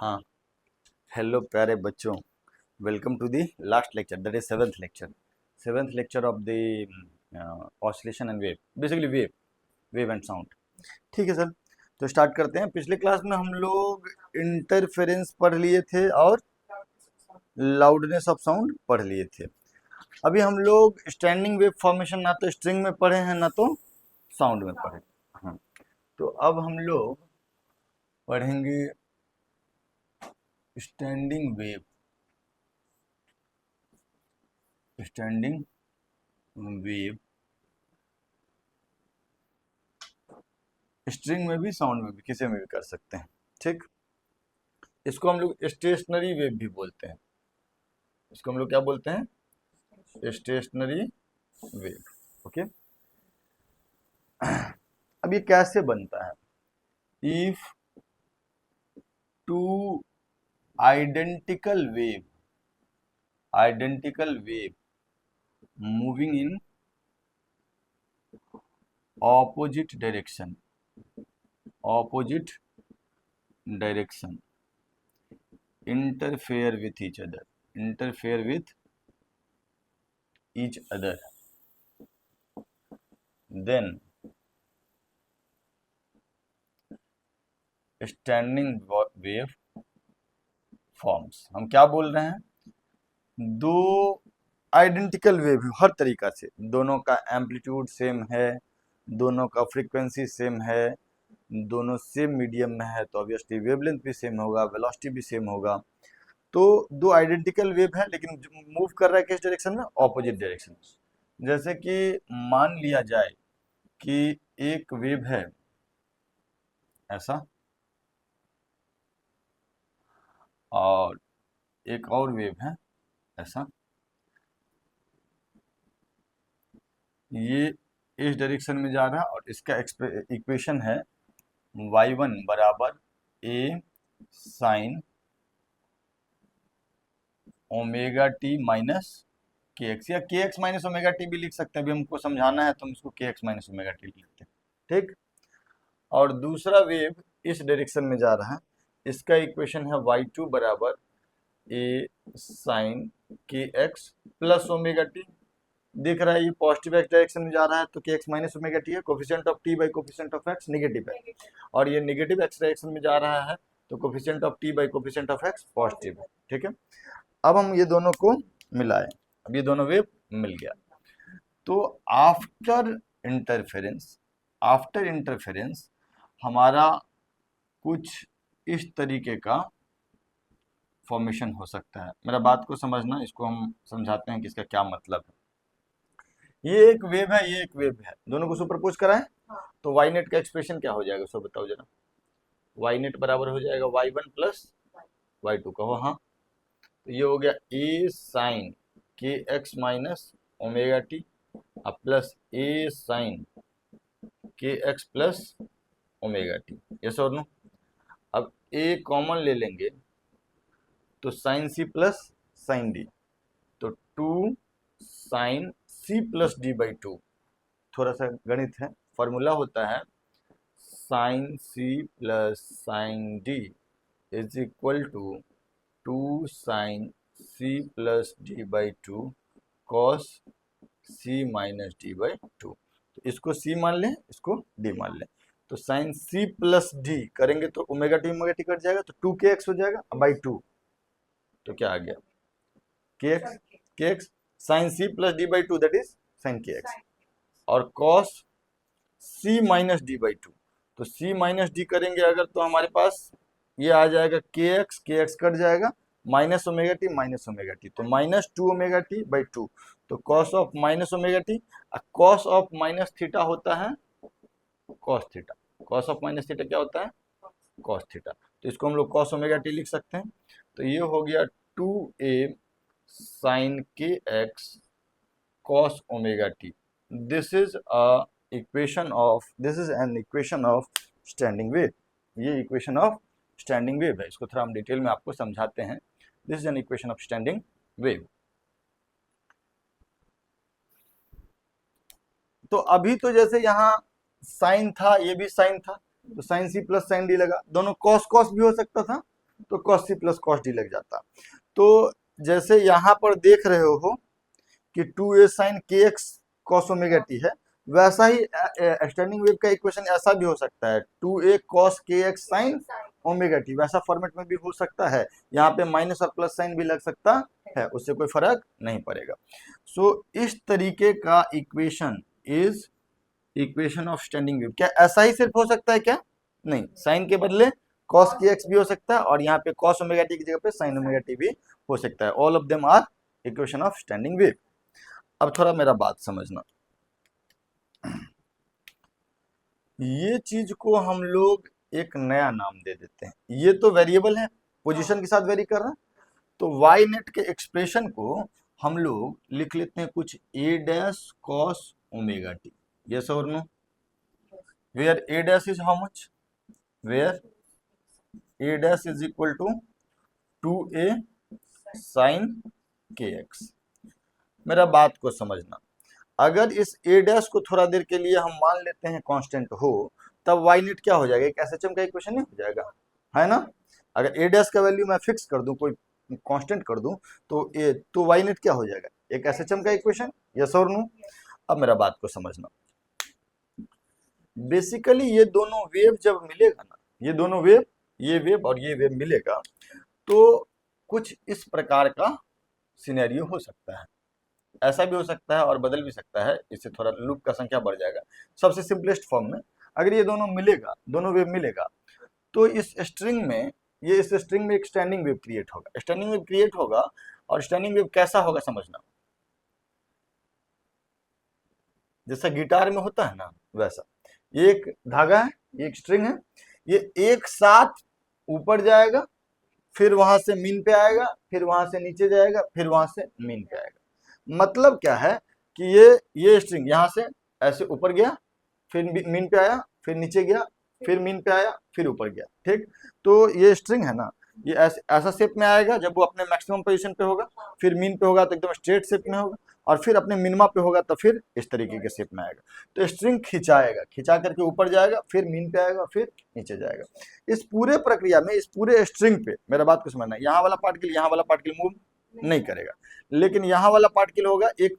हाँ, हेलो प्यारे बच्चों, welcome to the last lecture, that is seventh lecture of the oscillation and wave, basically wave and sound. ठीक है sir, तो start करते हैं। पिछले क्लास में हम लोग इंटरफेरेंस पढ़ लिए थे और लाउडनेस ऑफ साउंड पढ़ लिए थे। अभी हम लोग स्टैंडिंग वेव फॉर्मेशन ना तो स्ट्रिंग में पढ़े हैं ना तो साउंड में पढ़े। हाँ, तो अब हम लोग पढ़ेंगे standing wave, standing wave string में भी, साउंड में भी, किसी में भी कर सकते हैं। ठीक, इसको हम लोग स्टेशनरी वेव भी बोलते हैं। इसको हम लोग क्या बोलते हैं? Stationary wave. ओके, अब ये कैसे बनता है? If two identical wave moving in opposite direction interfere with each other, then standing wave forms। हम क्या बोल रहे हैं? दो आइडेंटिकल वेव हर तरीका से, दोनों का एम्पलीट्यूड सेम है, दोनों का फ्रीक्वेंसी सेम है, दोनों सेम मीडियम में है, तो ऑब्वियसली वेवलेंथ भी सेम होगा, वेलोसिटी भी सेम होगा। तो दो आइडेंटिकल वेव है, लेकिन मूव कर रहा है किस डायरेक्शन में? Opposite direction. जैसे कि मान लिया जाए कि एक वेव है ऐसा और एक और वेव है ऐसा, ये इस डायरेक्शन में जा रहा है और इसका इक्वेशन है y1 बराबर a sine omega T minus के एक्स, या के एक्स माइनस ओमेगा टी भी लिख सकते हैं। अभी हमको समझाना है तो हम इसको के एक्स माइनस ओमेगा टी लिखते हैं। ठीक, और दूसरा वेव इस डायरेक्शन में जा रहा है, इसका इक्वेशन है y2 बराबर a साइन के एक्स प्लस ओमेगा टी। दिख रहा है ये पॉजिटिव एक्स डायरेक्शन में जा रहा है, तो के एक्स माइनस ओमेगा टी है, coefficient of T by coefficient of x negative है, और ये नेगेटिव एक्स डायरेक्शन में जा रहा है, तो coefficient of T by coefficient of x positive है। ठीक है, अब हम ये दोनों को मिलाएं, अब ये दोनों वेव मिल गया, तो आफ्टर इंटरफेरेंस हमारा कुछ इस तरीके का फॉर्मेशन हो सकता है। मेरा बात को समझना, इसको हम समझाते हैं कि इसका क्या मतलब है। ये एक वेव है, ये एक वेव है, दोनों को सुपरपोज कराएं तो वाई नेट का एक्सप्रेशन क्या हो जाएगा, सो बताओ जरा। वाई नेट बराबर हो जाएगा y1 प्लस y2, कहो हाँ। तो ये हो गया a साइन के एक्स माइनस ओमेगा टी अब प्लस a साइन के x plus omega t, yes और नो। अब a कॉमन ले लेंगे तो sine C plus sine D, तो 2 sine C plus D by 2। थोड़ा सा गणित है, फॉर्मूला होता है sine C plus sine D is equal to 2 sine C plus D by 2 cos C minus D by 2। तो इसको सी मान लें, इसको डी मान लें, तो साइन सी प्लस डी करेंगे तो ओमेगा टी कट जाएगा, तो 2 के एक्स हो जाएगा बाई 2, तो क्या आ गया? K x sine C plus D by 2 that is sine के एक्स, और cos C minus D by 2, तो सी माइनस डी करेंगे अगर तो हमारे पास ये आ जाएगा के एक्स कट जाएगा, माइनस ओमेगा टी, तो माइनस 2 ओमेगा टी बाई 2, तो cos of minus omega T, cos of minus theta होता है cos theta, cos of minus theta क्या होता है? कॉस थीटा, तो इसको हम लोग कॉस ओमेगा टी लिख सकते हैं। तो ये हो गया 2a साइन के x cos omega T. This is an equation of standing wave. ये इक्वेशन ऑफ स्टैंडिंग वेव है, इसको थोड़ा हम डिटेल में आपको समझाते हैं। This is an equation of standing wave. तो अभी तो जैसे यहाँ साइन था, ये भी साइन था, तो sine C plus sine D लगा, दोनों कॉस कॉस भी हो सकता था, तो cos C plus cos D लग जाता। तो जैसे यहाँ पर देख रहे हो कि 2a साइन के एक्स कॉस ओमेगा टी है, वैसा ही स्टैंडिंग वेव का इक्वेशन ऐसा भी हो सकता है 2a कॉस के एक्स साइन ओमेगा टी, वैसा फॉर्मेट में भी हो सकता है। यहाँ पे माइनस और प्लस साइन भी लग सकता है, उससे कोई फर्क नहीं पड़ेगा। सो इस तरीके का equation is equation of standing wave. क्या ऐसा ही सिर्फ हो सकता है क्या? नहीं, साइन के बदले कॉस के एक्स भी हो सकता है और यहाँ पे कॉस ओमेगा टी की जगह पे साइन ओमेगा टी भी हो सकता है। All of them are equation of standing wave. अब थोड़ा मेरा बात समझना, ये चीज को हम लोग एक नया नाम दे देते हैं। ये तो वेरिएबल है, पोजीशन के साथ वेरी कर रहा है, तो वाई नेट के एक्सप्रेशन को हम लोग लिख लेते हैं कुछ A dash cos omega t. Yes और no? Where A dash is how much? Where A dash is equal to 2a sine के एक्स। मेरा बात को समझना, अगर इस ए डैश को थोड़ा देर के लिए हम मान लेते हैं कांस्टेंट हो, तब वाई नेट क्या हो जाएगा? एक एसएचएम का इक्वेशन नहीं हो जाएगा, है ना? अगर ए डैश का वैल्यू मैं फिक्स कर दूं, कोई कांस्टेंट कर दूं, तो वाई नेट क्या हो जाएगा? एक एसएचएम का इक्वेशन। यस और नो? अब मेरा बात को समझना, बेसिकली ये दोनों वेव जब मिलेगा ना, ये दोनों वेव, ये वेव और ये वेव मिलेगा, तो कुछ इस प्रकार का सिनेरियो हो सकता है। ऐसा भी हो सकता है और बदल भी सकता है, इससे थोड़ा लूप का संख्या बढ़ जाएगा। सबसे सिंपलेस्ट फॉर्म में, अगर ये दोनों मिलेगा, दोनों वेव मिलेगा, तो इस स्ट्रिंग में, ये इस स्ट्रिंग में एक स्टैंडिंग वेव क्रिएट होगा। स्टैंडिंग वेव क्रिएट होगा, और स्टैंडिंग वेव कैसा होगा समझना, जैसा गिटार में होता है ना, वैसा। एक धागा है, एक स्ट्रिंग है, ये एक साथ ऊपर जाएगा, फिर वहां से मीन पे आएगा, फिर वहां से नीचे जाएगा, फिर वहां से मीन पे आएगा। मतलब क्या है कि ये स्ट्रिंग यहां से ऐसे ऊपर गया, फिर मीन पे आया, फिर नीचे गया, फिर मीन पे आया, फिर ऊपर गया। ठीक, तो ये स्ट्रिंग है ना, ये ऐसा शेप में आएगा जब वो अपने मैक्सिमम पोजीशन पे होगा, फिर मीन पे होगा तो एकदम स्ट्रेट शेप में होगा, और फिर अपने मिनिमा पे होगा तो फिर इस तरीके के शेप में आएगा। तो स्ट्रिंग खिंचाएगा, खिंचा करके ऊपर जाएगा, फिर मीन पे आएगा, फिर नीचे जाएगा। इस पूरे प्रक्रिया में, इस पूरे स्ट्रिंग पे मेरा बात को समझना, यहाँ वाला पार्टिकल यहाँ वाला पार्टिकल मूव नहीं करेगा, लेकिन यहाँ वाला पार्टिकल होगा, एक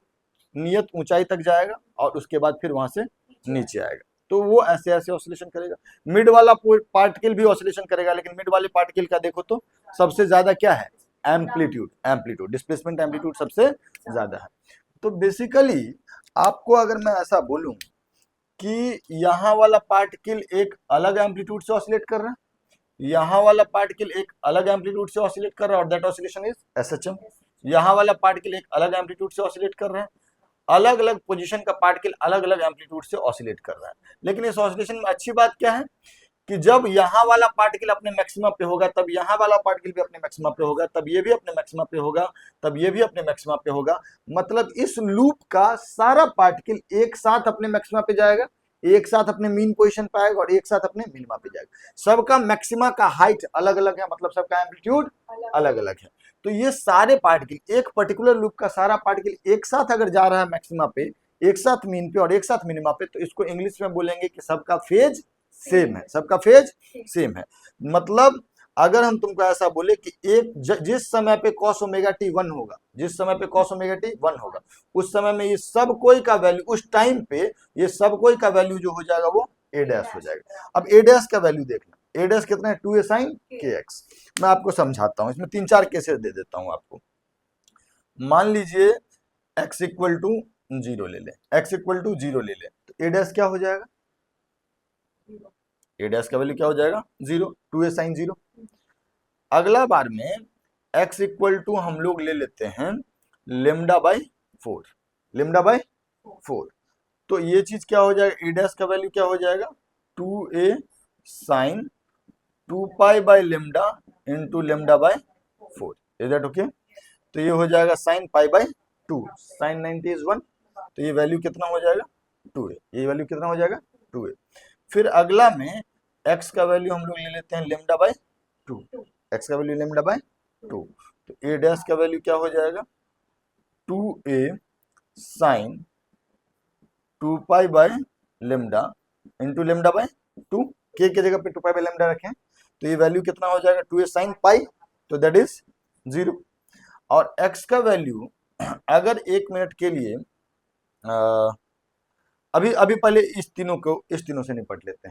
नियत ऊंचाई तक जाएगा और उसके बाद फिर वहां से नीचे आएगा। तो वो ऐसे ऐसे ऑसिलेशन करेगा। मिड वाला पार्टिकल भी ऑसिलेशन करेगा, लेकिन मिड वाले पार्टिकल का देखो तो सबसे ज्यादा क्या है? एम्पलीट्यूड। एम्पलीट्यूड, डिस्प्लेसमेंट एम्पलीट्यूड सबसे ज्यादा है। तो बेसिकली आपको अगर मैं ऐसा बोलूं कि यहाँ वाला पार्टिकल एक अलग एम्पलीट्यूड से ऑसिलेट कर रहा है, यहाँ वाला पार्टिकल एक अलग एम्पलीट्यूड से ऑसिलेट कर रहा है, और दैट ऑसिलेशन इज एसएचएम। यहाँ वाला पार्टिकल एक अलग एम्पलीट्यूड से ऑसिलेट कर रहा है, अलग अलग पोजीशन का पार्टिकल अलग अलग एम्पलीट्यूड से ऑसिलेट कर रहा है। लेकिन इस ऑसिलेशन में अच्छी बात क्या है कि जब यहाँ वाला पार्टिकल अपने मैक्सिमा पे होगा, तब यहाँ वाला पार्टिकल भी अपने मैक्सिमा पे होगा, तब ये भी अपने मैक्सिमा पे होगा, तब ये भी अपने मैक्सिमा पे होगा। मतलब इस लूप का सारा पार्टिकल एक साथ अपने मैक्सिमा पे जाएगा, एक साथ अपने मीन पोजीशन पे आएगा, और एक साथ अपने मिनिमा पे जाएगा। सबका मैक्सिमा का हाइट अलग अलग है, मतलब सबका एम्पलीट्यूड अलग अलग है। तो ये सारे पार्टिकल, एक पर्टिकुलर लूप का सारा पार्टिकल एक साथ अगर जा रहा है मैक्सिमा पे, एक साथ मीन पे और एक साथ मिनिमा पे, तो इसको इंग्लिश में बोलेंगे कि सबका फेज सेम है, सबका फेज सेम है। मतलब अगर हम तुमको ऐसा बोले कि जिस समय पे कॉस ओमेगा टी 1 होगा, जिस समय पे कॉस ओमेगा टी 1 होगा, उस समय में ये सब कोई का वैल्यू, उस टाइम पे ये सब कोई का वैल्यू जो हो जाएगा वो ए डैश हो जाएगा। अब ए डैश का वैल्यू देखना, ए डैश कितना है? 2a साइन के एक्स। मैं आपको समझाता हूं, इसमें 3-4 केसेस दे देता हूं आपको। मान लीजिए x इक्वल टू 0 ले लें, x इक्वल टू 0 ले लें, तो ए डैश क्या हो जाएगा? ए डैश का वैल्यू क्या हो जाएगा? 0, 2a साइन 0। अगला बार में x इक्वल टू हम लोग ले लेते हैं लेमडा बाई 4, लेमडा बाई 4। तो ये चीज क्या हो जाएगा? ए डैश का वैल्यू क्या हो जाएगा? 2a sine 2 pi by lambda into lambda by 4। Is that okay? तो ये हो जाएगा sine pi by 2, sine 90 is 1, तो ये वैल्यू कितना हो जाएगा? 2a। ये वैल्यू कितना हो जाएगा? 2a। फिर अगला में x का वैल्यू हम लोग ले लेते हैं लेमडा बाई 2, x का वैल्यू लेमडा बाई 2, तो a डैश का वैल्यू क्या हो जाएगा? 2a sine 2 pi by lambda into lambda by 2, के जगह पे 2 पाई बाई लेमडा रखें, तो ये वैल्यू कितना हो जाएगा 2a sin पाई, तो दैट इज 0। और x का वैल्यू अगर 1 मिनट के लिए अभी अभी पहले इस तीनों से निपट लेते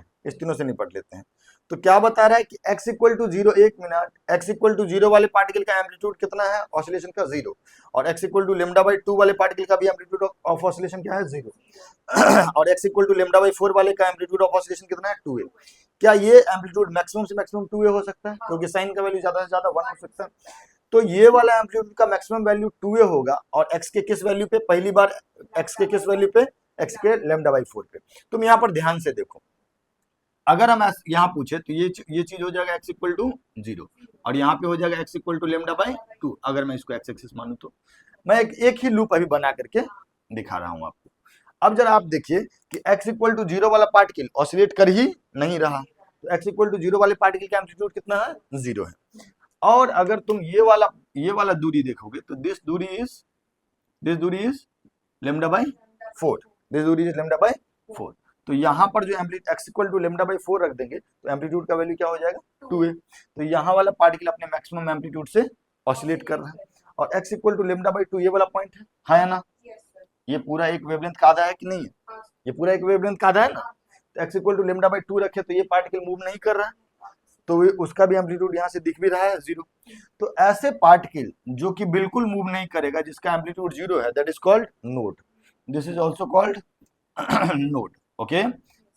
हैं। तो क्या बता रहा है कि x equal to 0 1 minute, x equal to 0 वाले पार्टिकल का एम्पलीट्यूड कितना है ऑसिलेशन का 0, और x equal to lambda by 2 वाले पार्टिकल का भी एम्पलीट्यूड ऑफ ऑसिलेशन क्या है 0 और x equal to lambda by 4 वाले का एम्पलीट्यूड ऑफ ऑसिलेशन कितना है 2a। क्या ये एम्पलीट्यूड मैक्सिमम से मैक्सिमम 2a हो सकता है, क्योंकि साइन का वैल्यू ज्यादा से ज्यादा 1 हो सकता है। तो ये वाला एम्पलीट्यूड का मैक्सिमम वैल्यू 2a होगा, और x के किस वैल्यू पे, पहली बार x के किस वैल्यू पे, x के लेमडा बाई 4 पे। तुम यहाँ पर ध्यान से देखो, अगर हम यहाँ पूछे तो ये चीज हो जाएगा x इक्वल टू 0, और यहाँ पे हो जाएगा x equal to lambda by 2। अगर मैं इसको x एक्सिस मानूं तो मैं एक ही लूप अभी बना करके दिखा रहा हूं आपको। अब जरा आप देखिए कि x इक्वल टू 0 वाला पार्टिकल ऑसिलेट कर ही नहीं रहा, तो x इक्वल टू 0 वाले पार्टिकल का एम्पलीट्यूड कितना है 0 है। और अगर तुम ये वाला दूरी देखोगे तो दिस दूरी इज लेमडा बाई 4, दिस दूरी इज लेमडा बाई 4। तो यहाँ पर जो x equal to lambda by 4 रख देंगे तो एम्पलीट्यूड का वैल्यू क्या हो जाएगा 2a। तो यहाँ वाला पार्टिकल अपने मैक्सिमम एम्पलीट्यूड से ऑसिलेट कर रहा है, और x equal to lambda by 2 ये वाला पॉइंट है या ना, ये पूरा एक वेवलेंथ का आधा है कि नहीं है, ये पूरा एक वेवलेंथ का आधा है ना। तो x equal to lambda by 2 रखे तो ये पार्टिकल मूव नहीं कर रहा है, तो उसका भी एम्पलीट्यूड यहाँ से दिख भी रहा है 0। तो ऐसे पार्टिकल जो कि बिल्कुल मूव नहीं करेगा, जिसका एम्पलीट्यूड 0 है, that is called node. This is also called node, okay,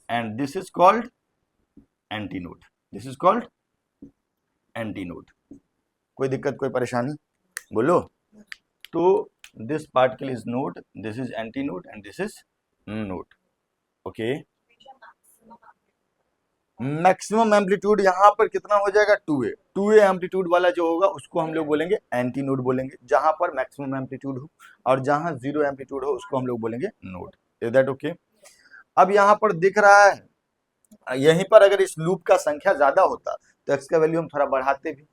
and this is called anti node, this is called anti node. कोई दिक्कत, कोई परेशानी बोलो। तो this particle is node, this is anti node, and this is node, okay. Maximum amplitude यहाँ पर कितना हो जाएगा 2a एम्पलीट्यूड वाला जो होगा उसको हम लोग बोलेंगे एंटी नोड बोलेंगे, जहां पर मैक्सिमम एम्पलीट्यूड हो, और जहां 0 एम्पलीट्यूड हो उसको हम लोग बोलेंगे नोड। Is that okay? अब यहाँ पर दिख रहा है, यहीं पर अगर इस लूप का संख्या ज्यादा होता तो x का वैल्यू हम थोड़ा बढ़ाते भी।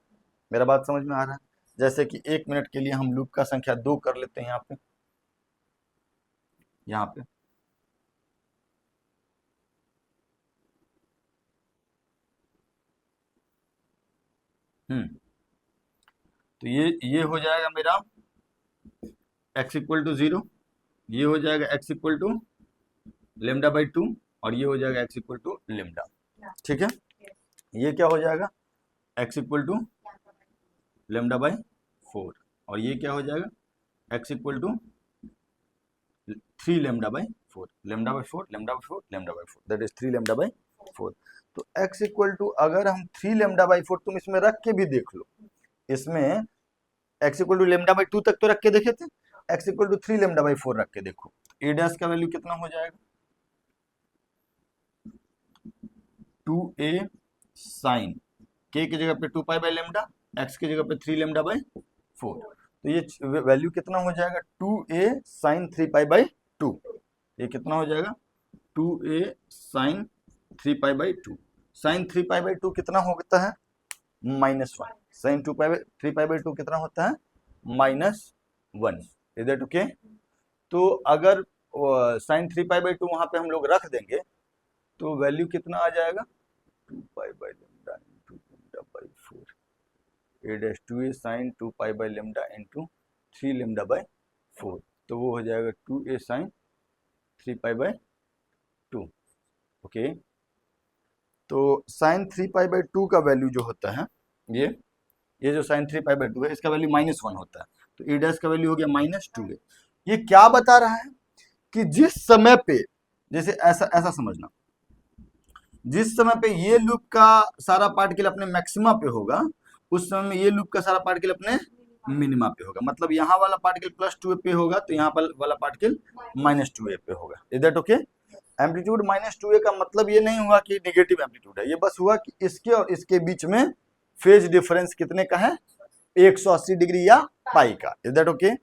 मेरा बात समझ में आ रहा है? जैसे कि 1 मिनट के लिए हम लूप का संख्या 2 कर लेते हैं यहाँ पे तो ये हो जाएगा मेरा x इक्वल टू 0, ये हो जाएगा x equal to lambda by 2, और ये हो जाएगा x इक्वल टू लेमडा। ठीक है, ये क्या हो जाएगा x equal to lambda by 4, और ये क्या हो जाएगा x equal to 3 lambda by 4, lambda by 4, lambda by 4, lambda by 4, that is 3 lambda by 4। तो x इक्वल टू अगर हम 3 लेमडा बाई 4, तुम इसमें रख के भी देख लो, इसमें x equal to lambda by 2 तक तो रख के देखे थे, x equal to 3 lambda by 4 रख के देखो, a डैश का वैल्यू कितना हो जाएगा 2a साइन k की जगह पे 2 पाई बाई लेमडा, x की जगह पे 3 लेमडा बाई 4। तो ये वैल्यू कितना हो जाएगा 2a साइन 3 पाई बाई 2, ये कितना हो जाएगा 2a sine 3 pi by 2। Sine 3 pi by 2 कितना होता है -1, साइन 2 पाई 3 पाई बाई 2 कितना होता है -1। Is that okay? तो अगर साइन 3 पाई बाई 2 वहां पे हम लोग रख देंगे तो वैल्यू कितना आ जाएगा 2 pi by lambda into lambda by 4, A dash 2a sine 2 pi by lambda into 3 lambda by 4, तो वो हो जाएगा 2a sine 3 pi by 2, okay. तो साइन 3 पाई बाई 2 का वैल्यू जो होता है, ये जो साइन 3 पाई बाई 2 है, इसका वैल्यू -1 होता है, तो ए डैश का वैल्यू हो गया -2a। ये क्या बता रहा है कि जिस समय पे, जैसे ऐसा समझना, जिस समय पे ये लूप का सारा पार्टिकल अपने मैक्सिमा पे होगा, उस समय में ये लूप का सारा पार्टिकल अपने मिनिमा पे होगा। मतलब यहाँ वाला पार्टिकल +2a पे होगा तो यहाँ वाला पार्टिकल -2a पे होगा। Is that okay? Amplitude -2a का मतलब ये नहीं हुआ कि नेगेटिव एम्पलीट्यूड है, ये बस हुआ कि इसके और इसके बीच में फेज डिफरेंस कितने का है 180 डिग्री या पाई का। Is that okay?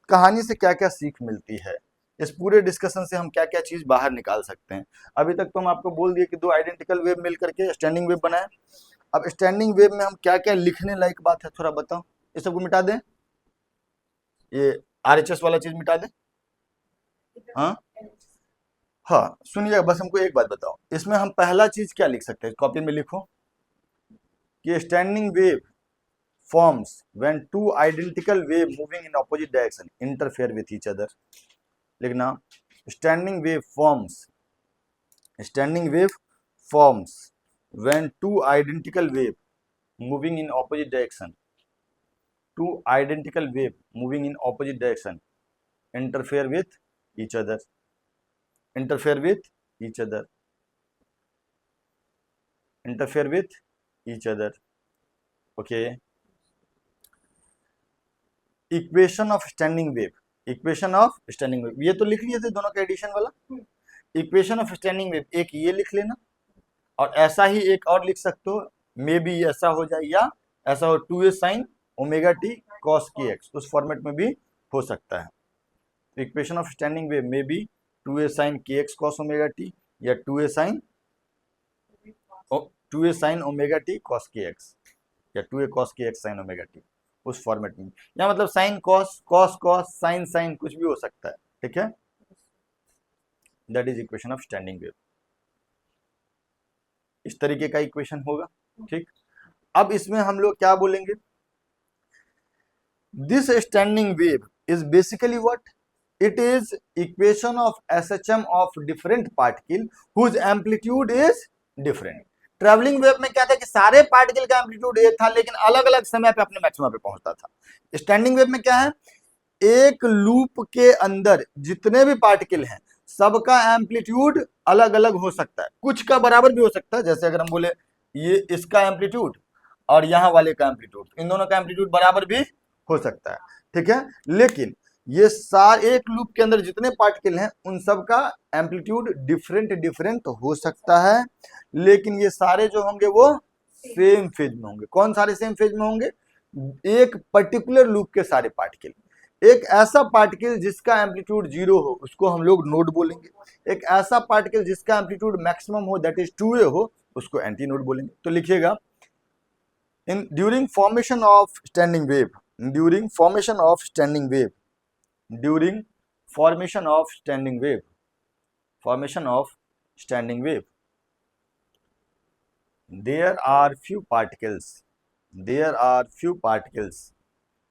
कहानी से क्या क्या सीख मिलती है, इस पूरे डिस्कशन से हम क्या क्या चीज बाहर निकाल सकते हैं। अभी तक तो हम आपको बोल दिए कि 2 आइडेंटिकल वेव मिल करके स्टैंडिंग वेव बनाए। अब स्टैंडिंग वेव में हम क्या क्या लिखने लायक बात है थोड़ा बताओ। ये सबको मिटा दें, ये RHS वाला चीज मिटा दें। हाँ हाँ, सुनिए, बस हमको एक बात बताओ, इसमें हम पहला चीज क्या लिख सकते हैं, कॉपी में लिखो, कि standing wave forms when two identical wave moving in opposite direction interfere with each other. लिखना standing wave forms when two identical wave moving in opposite direction interfere with each other interfere with each other interfere with each other. Okay. Equation of standing wave, equation of standing wave ये तो लिख लिए थे दोनों का addition वाला। Equation of standing wave एक ये लिख लेना, और ऐसा ही एक और लिख सकते हो, मे बी ऐसा हो जाए या ऐसा हो 2a sin omega t cos kx, उस फॉर्मेट में भी हो सकता है। Equation of standing wave may be 2a sin kx cos omega t या 2a sin omega t cos kx या 2a cos kx sin omega t, उस format में, या मतलब sine cos cos cos sine sine कुछ भी हो सकता है। ठीक है, that is equation of standing wave. इस तरीके का इक्वेशन होगा। ठीक, अब इसमें हम लोग क्या बोलेंगे, this standing wave is basically what, it is equation of SHM of different particle whose amplitude is different. Travelling wave में क्या था कि सारे पार्टिकल का एम्पलीट्यूड एक था, लेकिन अलग अलग समय पे अपने मैक्सिमम पे पहुंचता था। स्टैंडिंग वेव में क्या है, एक लूप के अंदर जितने भी पार्टिकल हैं सबका एम्पलीट्यूड अलग अलग हो सकता है, कुछ का बराबर भी हो सकता है। जैसे अगर हम बोले ये इसका एम्पलीट्यूड और यहाँ वाले का एम्पलीट्यूड, इन दोनों का एम्पलीट्यूड बराबर भी हो सकता है। ठीक है, लेकिन ये सारे एक लूप के अंदर जितने पार्टिकल हैं उन सब का एम्पलीट्यूड डिफरेंट डिफरेंट हो सकता है, लेकिन ये सारे जो होंगे वो सेम फेज में होंगे। कौन सारे सेम फेज में होंगे, एक पर्टिकुलर लूप के सारे पार्टिकल। एक ऐसा पार्टिकल जिसका एम्पलीट्यूड 0 हो उसको हम लोग नोड बोलेंगे, एक ऐसा पार्टिकल जिसका एम्पलीट्यूड मैक्सिमम हो दैट इज 2a हो उसको एंटी नोड बोलेंगे। तो लिखिएगा, in during formation of standing wave, during formation of standing wave, during formation of standing wave, formation of standing wave, there are few particles, there are few particles,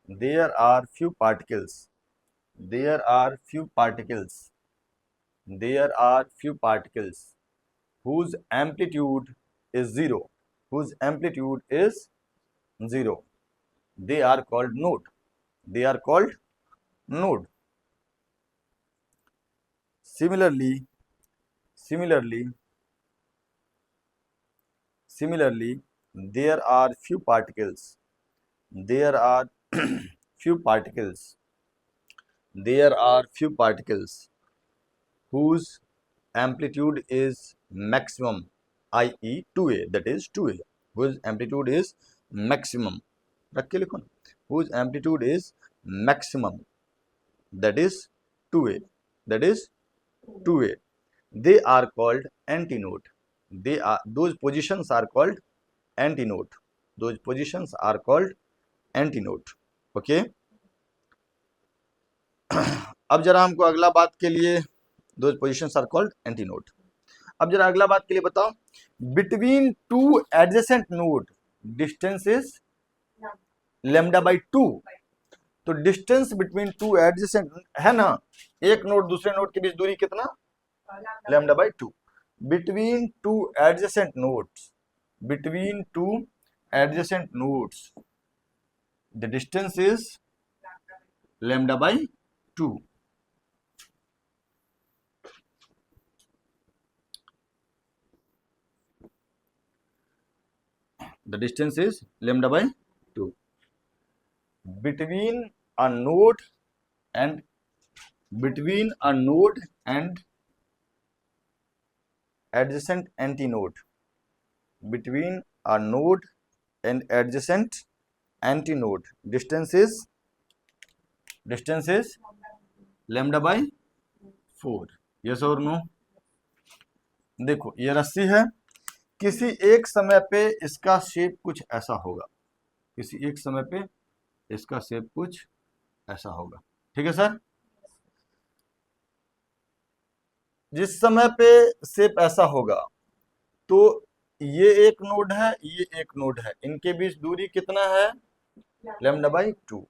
there are few particles, there are few particles, there are few particles whose amplitude is 0, whose amplitude is 0, they are called node, they are called node. Similarly, there are few particles, there are few particles, there are few particles whose amplitude is maximum, i.e. 2a, that is 2a, whose amplitude is maximum, रख के लिखो ना, whose amplitude is maximum, that is 2a, that is 2a, they are called antinode, they are, those positions are called antinode, those positions are called antinode. okay, अब जरा हमको अगला बात के लिए, those positions are called antinode. अब जरा अगला बात के लिए बताओ, between two adjacent node distance is lambda by 2, तो डिस्टेंस बिटवीन टू एडजेसेंट है ना, एक नोड दूसरे नोड के बीच दूरी कितना, lambda by 2, between two adjacent nodes, between two adjacent nodes the distance is lambda by 2. the distance is lambda by 2 between a node and adjacent antinode, between a node and adjacent antinode distance is lambda by 4. yes or no? देखो ये रस्सी है, किसी एक समय पे इसका shape कुछ ऐसा होगा, किसी एक समय पे इसका शेप कुछ ऐसा होगा। ठीक है सर, जिस समय पे शेप ऐसा होगा तो ये एक नोड है, ये एक नोड है, इनके बीच दूरी कितना है, लेमडा बाई 2।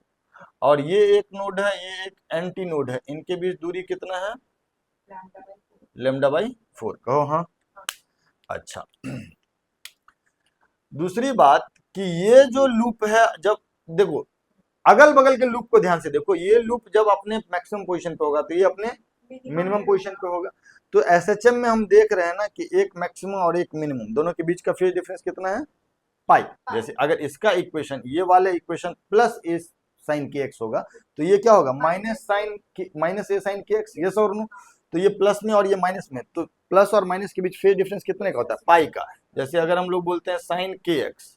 और ये एक नोड है, ये एक एंटी नोड है, इनके बीच दूरी कितना है, लेमडा बाई 4। कहो हाँ। अच्छा, दूसरी बात कि ये जो लूप है, जब देखो अगल बगल के लूप को ध्यान से देखो, ये लूप जब अपने मैक्सिमम पोजीशन पे होगा तो ये अपने मिनिमम पोजीशन पे होगा। तो एसएचएम में हम देख रहे हैं ना कि एक मैक्सिमम और एक मिनिमम, दोनों के बीच का फेज डिफरेंस कितना है, पाई। जैसे अगर इसका इक्वेशन, ये वाले इक्वेशन प्लस ए साइन के एक्स होगा, तो ये क्या होगा, माइनस ए साइन के एक्स, यस और नो। तो ये प्लस में और ये माइनस में, तो प्लस और माइनस के बीच फेज डिफरेंस कितने का होता है, पाई का। जैसे अगर हम लोग बोलते हैं साइन के एक्स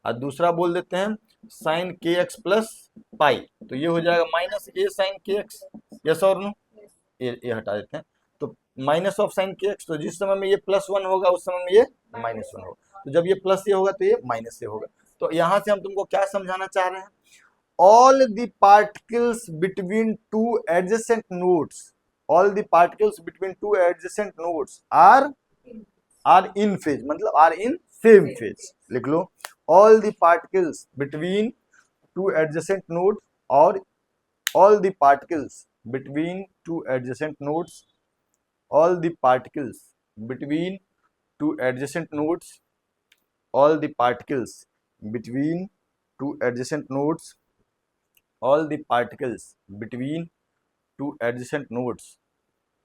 और दूसरा बोल देते हैं साइन के एक्स प्लस पाई, तो ये हो जाएगा माइनस ए साइन के एक्स, यस और नो। ये हटा देते हैं, तो माइनस ऑफ साइन के एक्स, तो जिस समय में ये प्लस 1 होगा उस समय में ये माइनस 1 होगा, तो जब ये प्लस ये होगा तो ये माइनस ये होगा। तो यहां से हम तुमको क्या समझाना चाह रहे हैं, all the particles between two adjacent nodes, all the particles between two adjacent nodes are in phase, मतलब are in same phase। लिख लो, all the particles between two adjacent nodes, और all the particles between two adjacent nodes, all the particles between two adjacent nodes, all the particles between two adjacent nodes, all the particles between two adjacent nodes,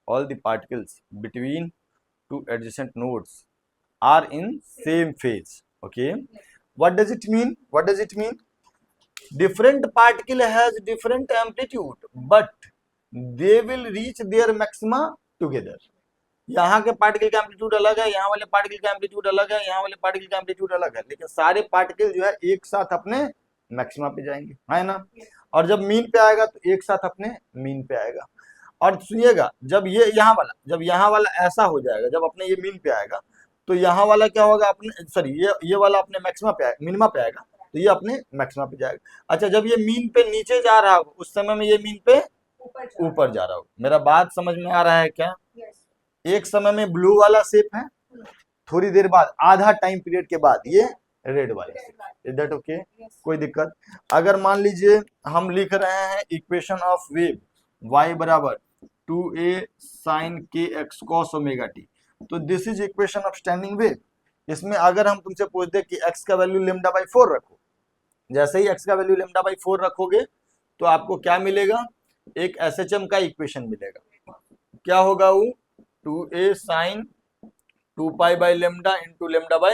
all the particles between two adjacent nodes are in same phase। Okay, what does it mean, what does it mean, different particle has different amplitude but they will reach their maxima together। यहाँ के particle का amplitude अलग है, यहाँ वाले particle का amplitude अलग है, यहाँ वाले पार्टिकल का एम्पलीट्यूड अलग है, लेकिन सारे पार्टिकल जो है एक साथ अपने मैक्सिमा पे जाएंगे, है ना। और जब मीन पे आएगा तो एक साथ अपने मीन पे आएगा। और सुनिएगा, जब ये यहाँ वाला ऐसा हो जाएगा, जब अपने ये मीन पे आएगा तो यहाँ वाला क्या होगा, अपने सॉरी ये वाला अपने मैक्सिमा पे मिनिमा पे आएगा, तो ये अपने मैक्सिमा पे जाएगा। अच्छा, जब ये मीन पे नीचे जा रहा होगा उस समय में ये मीन पे ऊपर जा रहा होगा। मेरा बात समझ में आ रहा है क्या? एक समय में ब्लू वाला शेप है, थोड़ी देर बाद आधा टाइम पीरियड के बाद ये रेड वाला शेप। Is that okay? कोई दिक्कत? अगर मान लीजिए हम लिख रहे हैं इक्वेशन ऑफ वेव y बराबर 2a sin kx cos omega t, तो this is equation of standing wave. इसमें अगर हम तुमसे पूछ दे कि x का वैल्यू लेमडा बाई 4 रखो, जैसे ही x का वैल्यू लेमडा बाई 4 रखोगे तो आपको क्या मिलेगा, एक एसएचएम का इक्वेशन मिलेगा। क्या होगा वो, 2a sine 2 pi by lambda into lambda by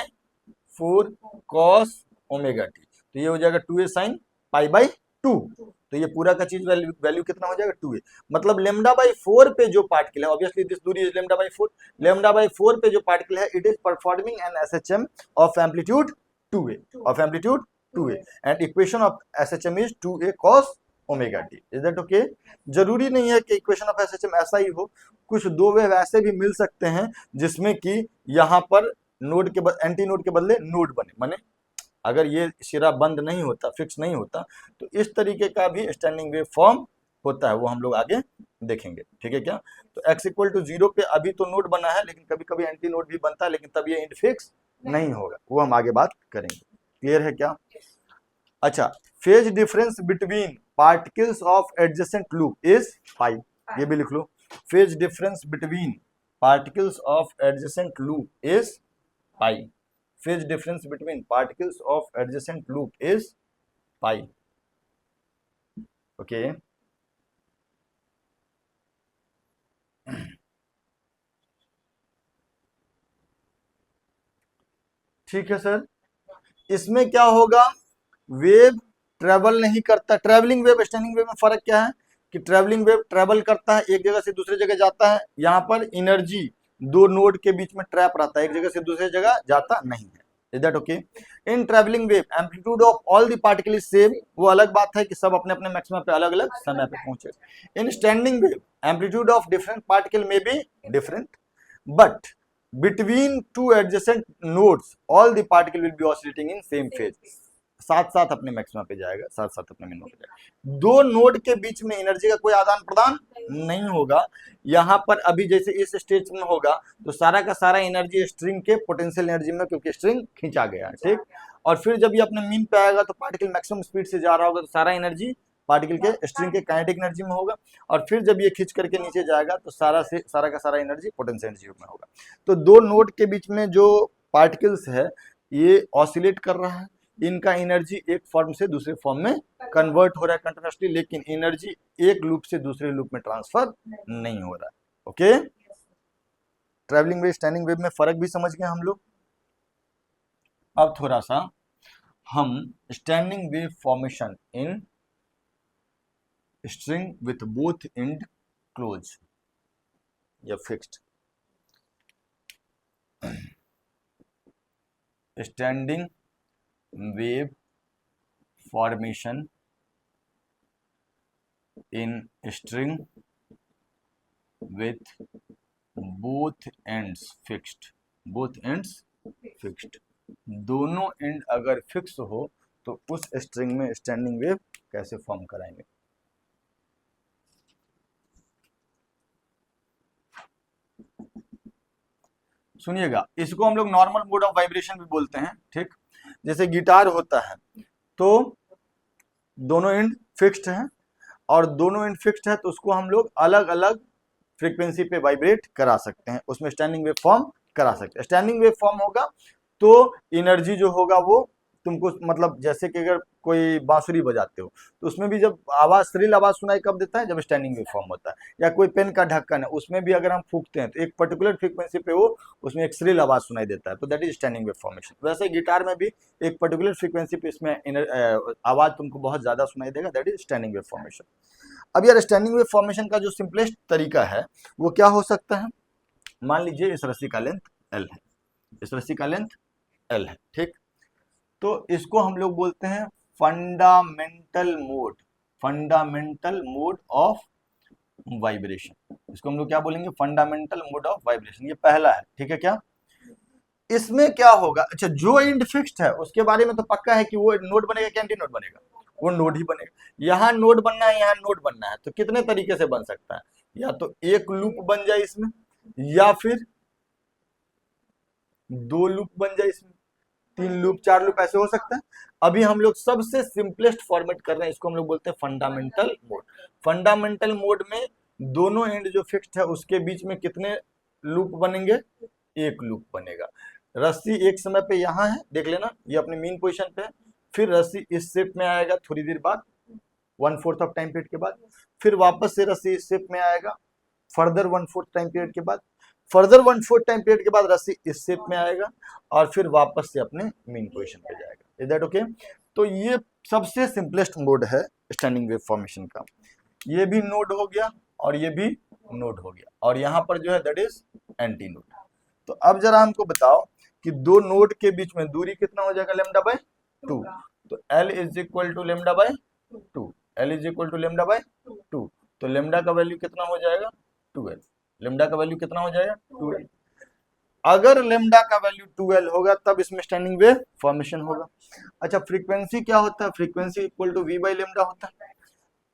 4 cos omega t, तो ये हो जाएगा 2a साइन पाई बाई 2। तो ये पूरा का चीज वैल्यू कितना हो जाएगा, 2a। मतलब लेमडा बाई 4 पे जो पार्टिकल है, ऑब्वियसली दिस दूरी is lambda by 4, lambda by 4 पे जो पार्टिकल है it is performing an SHM of amplitude 2a, of amplitude 2a, and equation of SHM is 2a cos omega t. Is that okay? जरूरी नहीं है कि equation of SHM ऐसा ही हो, कुछ दो वेव ऐसे भी मिल सकते हैं जिसमें कि यहाँ पर नोड के एंटी नोड के बदले नोड बने, माने अगर ये सिरा बंद नहीं होता, फिक्स नहीं होता, तो इस तरीके का भी स्टैंडिंग वेव फॉर्म होता है, वो हम लोग आगे देखेंगे। ठीक है क्या? तो x इक्वल टू 0 पे अभी तो नोड बना है, लेकिन कभी कभी एंटी नोड भी बनता है, लेकिन तब ये फिक्स नहीं होगा, वो हम आगे बात करेंगे। क्लियर है क्या? अच्छा, phase difference between particles of adjacent loop is 5, ये भी लिख लो। Phase difference between particles of adjacent loop is pi. Phase difference between particles of adjacent loop is pi. Okay. ठीक है सर। इसमें क्या होगा, वेव ट्रेवल नहीं करता। ट्रेवलिंग वेव स्टैंडिंग वेव में फर्क क्या है कि ट्रेवलिंग वेव ट्रेवल करता है, एक जगह से दूसरी जगह जाता है। यहाँ पर एनर्जी दो नोड के बीच में ट्रैप रहता है, एक जगह से दूसरी जगह जाता नहीं है। Is that okay? In traveling wave, amplitude of all the particle is same। वो अलग बात है कि सब अपने अपने मैक्सिमम पे अलग अलग समय पे पहुंचे। In standing wave, amplitude of different particle may be different, but between two adjacent nodes, all the particle will be oscillating in same phase। साथ साथ अपने मैक्सिमा पे जाएगा, साथ साथ अपने मिनिमम पे जाएगा। दो नोड के बीच में एनर्जी का कोई आदान प्रदान नहीं होगा। यहाँ पर अभी जैसे इस स्टेज में होगा तो सारा का सारा एनर्जी स्ट्रिंग के पोटेंशियल एनर्जी में, क्योंकि स्ट्रिंग खींचा गया है, ठीक। और फिर जब ये अपने मीन पे आएगा तो पार्टिकल मैक्सिमम स्पीड से जा रहा होगा तो सारा एनर्जी पार्टिकल के स्ट्रिंग के काइनेटिक एनर्जी में होगा। और फिर जब ये खींच करके नीचे जाएगा तो सारा का सारा एनर्जी पोटेंशियल एनर्जी में होगा। तो दो नोड के बीच में जो पार्टिकल्स है ये ऑसिलेट कर रहा है, इनका एनर्जी एक फॉर्म से दूसरे फॉर्म में कन्वर्ट हो रहा है कंटिन्यूसली, लेकिन एनर्जी एक लूप से दूसरे लूप में ट्रांसफर नहीं हो रहा है। Okay, travelling wave standing wave में फर्क भी समझ गए हम लोग। अब थोड़ा सा हम standing wave formation in string with both end close या fixed, standing wave formation in string with both ends fixed, both ends fixed, दोनों एंड अगर फिक्स हो तो उस स्ट्रिंग में स्टैंडिंग वेव कैसे फॉर्म कराएंगे। सुनिएगा, इसको हम लोग नॉर्मल मोड ऑफ वाइब्रेशन भी बोलते हैं, ठीक। जैसे गिटार होता है तो दोनों एंड फिक्स्ड है, और दोनों एंड फिक्स्ड है तो उसको हम लोग अलग अलग फ्रीक्वेंसी पे वाइब्रेट करा सकते हैं, उसमें स्टैंडिंग वेव फॉर्म करा सकते हैं। स्टैंडिंग वेव फॉर्म होगा तो एनर्जी जो होगा वो तुमको, मतलब जैसे कि अगर कोई बांसुरी बजाते हो तो उसमें भी जब आवाज, श्रील आवाज सुनाई कब देता है, जब स्टैंडिंग वेव फॉर्म होता है। या कोई पेन का ढक्कन है, उसमें भी अगर हम फूंकते हैं तो एक पर्टिकुलर फ्रीक्वेंसी पे वो उसमें एक श्रील आवाज सुनाई देता है, तो that is standing wave formation. वैसे गिटार में भी एक पर्टिकुलर फ्रीक्वेंसी पे इसमें आवाज तुमको बहुत ज्यादा सुनाई देगा, that is standing wave formation. अब यार स्टैंडिंग वेव फॉर्मेशन का जो सिंपलेस्ट तरीका है वो क्या हो सकता है। मान लीजिए इस रस्सी का लेंथ L है, इस रस्सी का लेंथ L है, ठीक। तो इसको हम लोग बोलते हैं fundamental mode, fundamental mode of vibration. इसको हम लोग क्या बोलेंगे, फंडामेंटल मोड ऑफ वाइब्रेशन। ये पहला है, ठीक है क्या। इसमें क्या होगा, अच्छा जो एंड फिक्स्ड है उसके बारे में तो पक्का है कि वो नोड बनेगा कि एंटी नोड बनेगा, वो नोड ही बनेगा। यहाँ नोड बनना है, यहाँ नोड बनना है, तो कितने तरीके से बन सकता है, या तो एक लूप बन जाए इसमें, या फिर दो लूप बन जाए इसमें, तीन लूप, चार लूप, ऐसे हो सकता है। अभी हम लोग सबसे सिंपलेस्ट फॉर्मेट कर रहे हैं, इसको हम लोग बोलते हैं फंडामेंटल मोड। फंडामेंटल मोड में दोनों एंड जो फिक्स्ड है उसके बीच में कितने लूप बनेंगे, एक लूप बनेगा। रस्सी एक समय पे यहाँ है, देख लेना, ये अपने मेन पोजीशन पे है, फिर रस्सी इस शेप में आएगा थोड़ी देर बाद, 1/4 ऑफ टाइम पीरियड के बाद, फिर वापस से रस्सी इस शेप में आएगा फर्दर 1/4 टाइम पीरियड के बाद, फर्दर 1/4 टाइम पीरियड के बाद रस्सी इस शेप में आएगा, और फिर वापस से अपने मेन पोजीशन पे जाएगा। Is that okay. तो ये सबसे सिंपलेस्ट मोड है स्टैंडिंग वेव फॉर्मेशन का। ये भी नोड हो गया और ये भी नोड हो गया, और यहाँ पर जो है दैट इज एंटी नोड। तो अब जरा हमको बताओ कि दो नोड के बीच में दूरी कितना हो जाएगा, लेमडा बाय 2। तो L is equal to lambda by 2, L is equal to lambda by 2। तो लेमडा का वैल्यू कितना हो जाएगा, 12। लेमडा का वैल्यू कितना हो जाएगा, 12। अगर लेमडा का वैल्यू 12 होगा तब इसमें स्टैंडिंग वेव फॉर्मेशन होगा। अच्छा, फ्रीक्वेंसी क्या होता है, frequency equal to v by lambda होता है।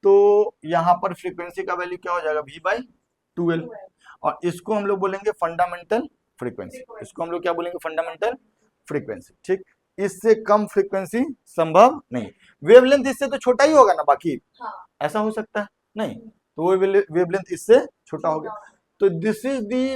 तो यहाँ पर फ्रीक्वेंसी का वैल्यू क्या हो जाएगा, v बाई 12, और इसको हम लोग बोलेंगे फंडामेंटल फ्रीक्वेंसी। इसको हम लोग क्या बोलेंगे, फंडामेंटल फ्रीक्वेंसी, ठीक। इससे कम फ्रीक्वेंसी संभव नहीं। वेवलेंथ इससे तो छोटा ही होगा ना, बाकी ऐसा हो सकता है नहीं, तो वो वेवलेंथ इससे छोटा हो गया। तो this is the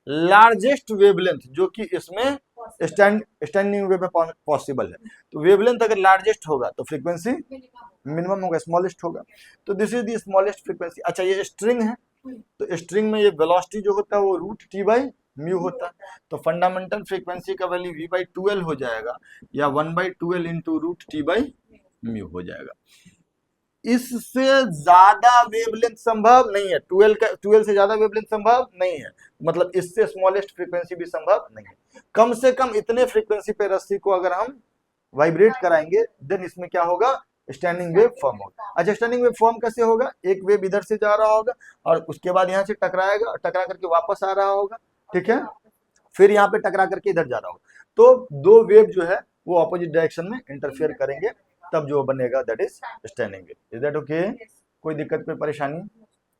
largest wavelength जो कि इसमें स्टैंडिंग वेव में पॉसिबल है। तो वेवलेंथ अगर लार्जेस्ट होगा तो फ्रीक्वेंसी मिनिमम होगा, स्मॉलेस्ट होगा। तो this is the smallest frequency. अच्छा, ये स्ट्रिंग है, तो स्ट्रिंग में ये वेलोसिटी जो होता है वो रूट टी बाई म्यू होता है। तो फंडामेंटल फ्रीक्वेंसी का वैल्यू v बाई 12 हो जाएगा, या 1/12 into root T by mu हो जाएगा। इससे ज्यादा वेवलेंथ संभव नहीं है, 12 से ज्यादा वेवलेंथ संभव नहीं है, मतलब इससे स्मॉलेस्ट फ्रीक्वेंसी भी संभव नहीं है। कम से कम इतने फ्रीक्वेंसी पे रस्सी को अगर हम वाइब्रेट कराएंगे देन इसमें क्या होगा, स्टैंडिंग वेव फॉर्म होगा। अच्छा, स्टैंडिंग वेव फॉर्म कैसे होगा, एक वेव इधर से जा रहा होगा और उसके बाद यहाँ से टकराएगा और टकरा करके वापस आ रहा होगा, ठीक है, फिर यहाँ पे टकरा करके इधर जा रहा होगा। तो दो वेव जो है वो ऑपोजिट डायरेक्शन में इंटरफेयर करेंगे, तब जो बनेगा that is standing wave. Is that okay? कोई दिक्कत, कोई परेशानी?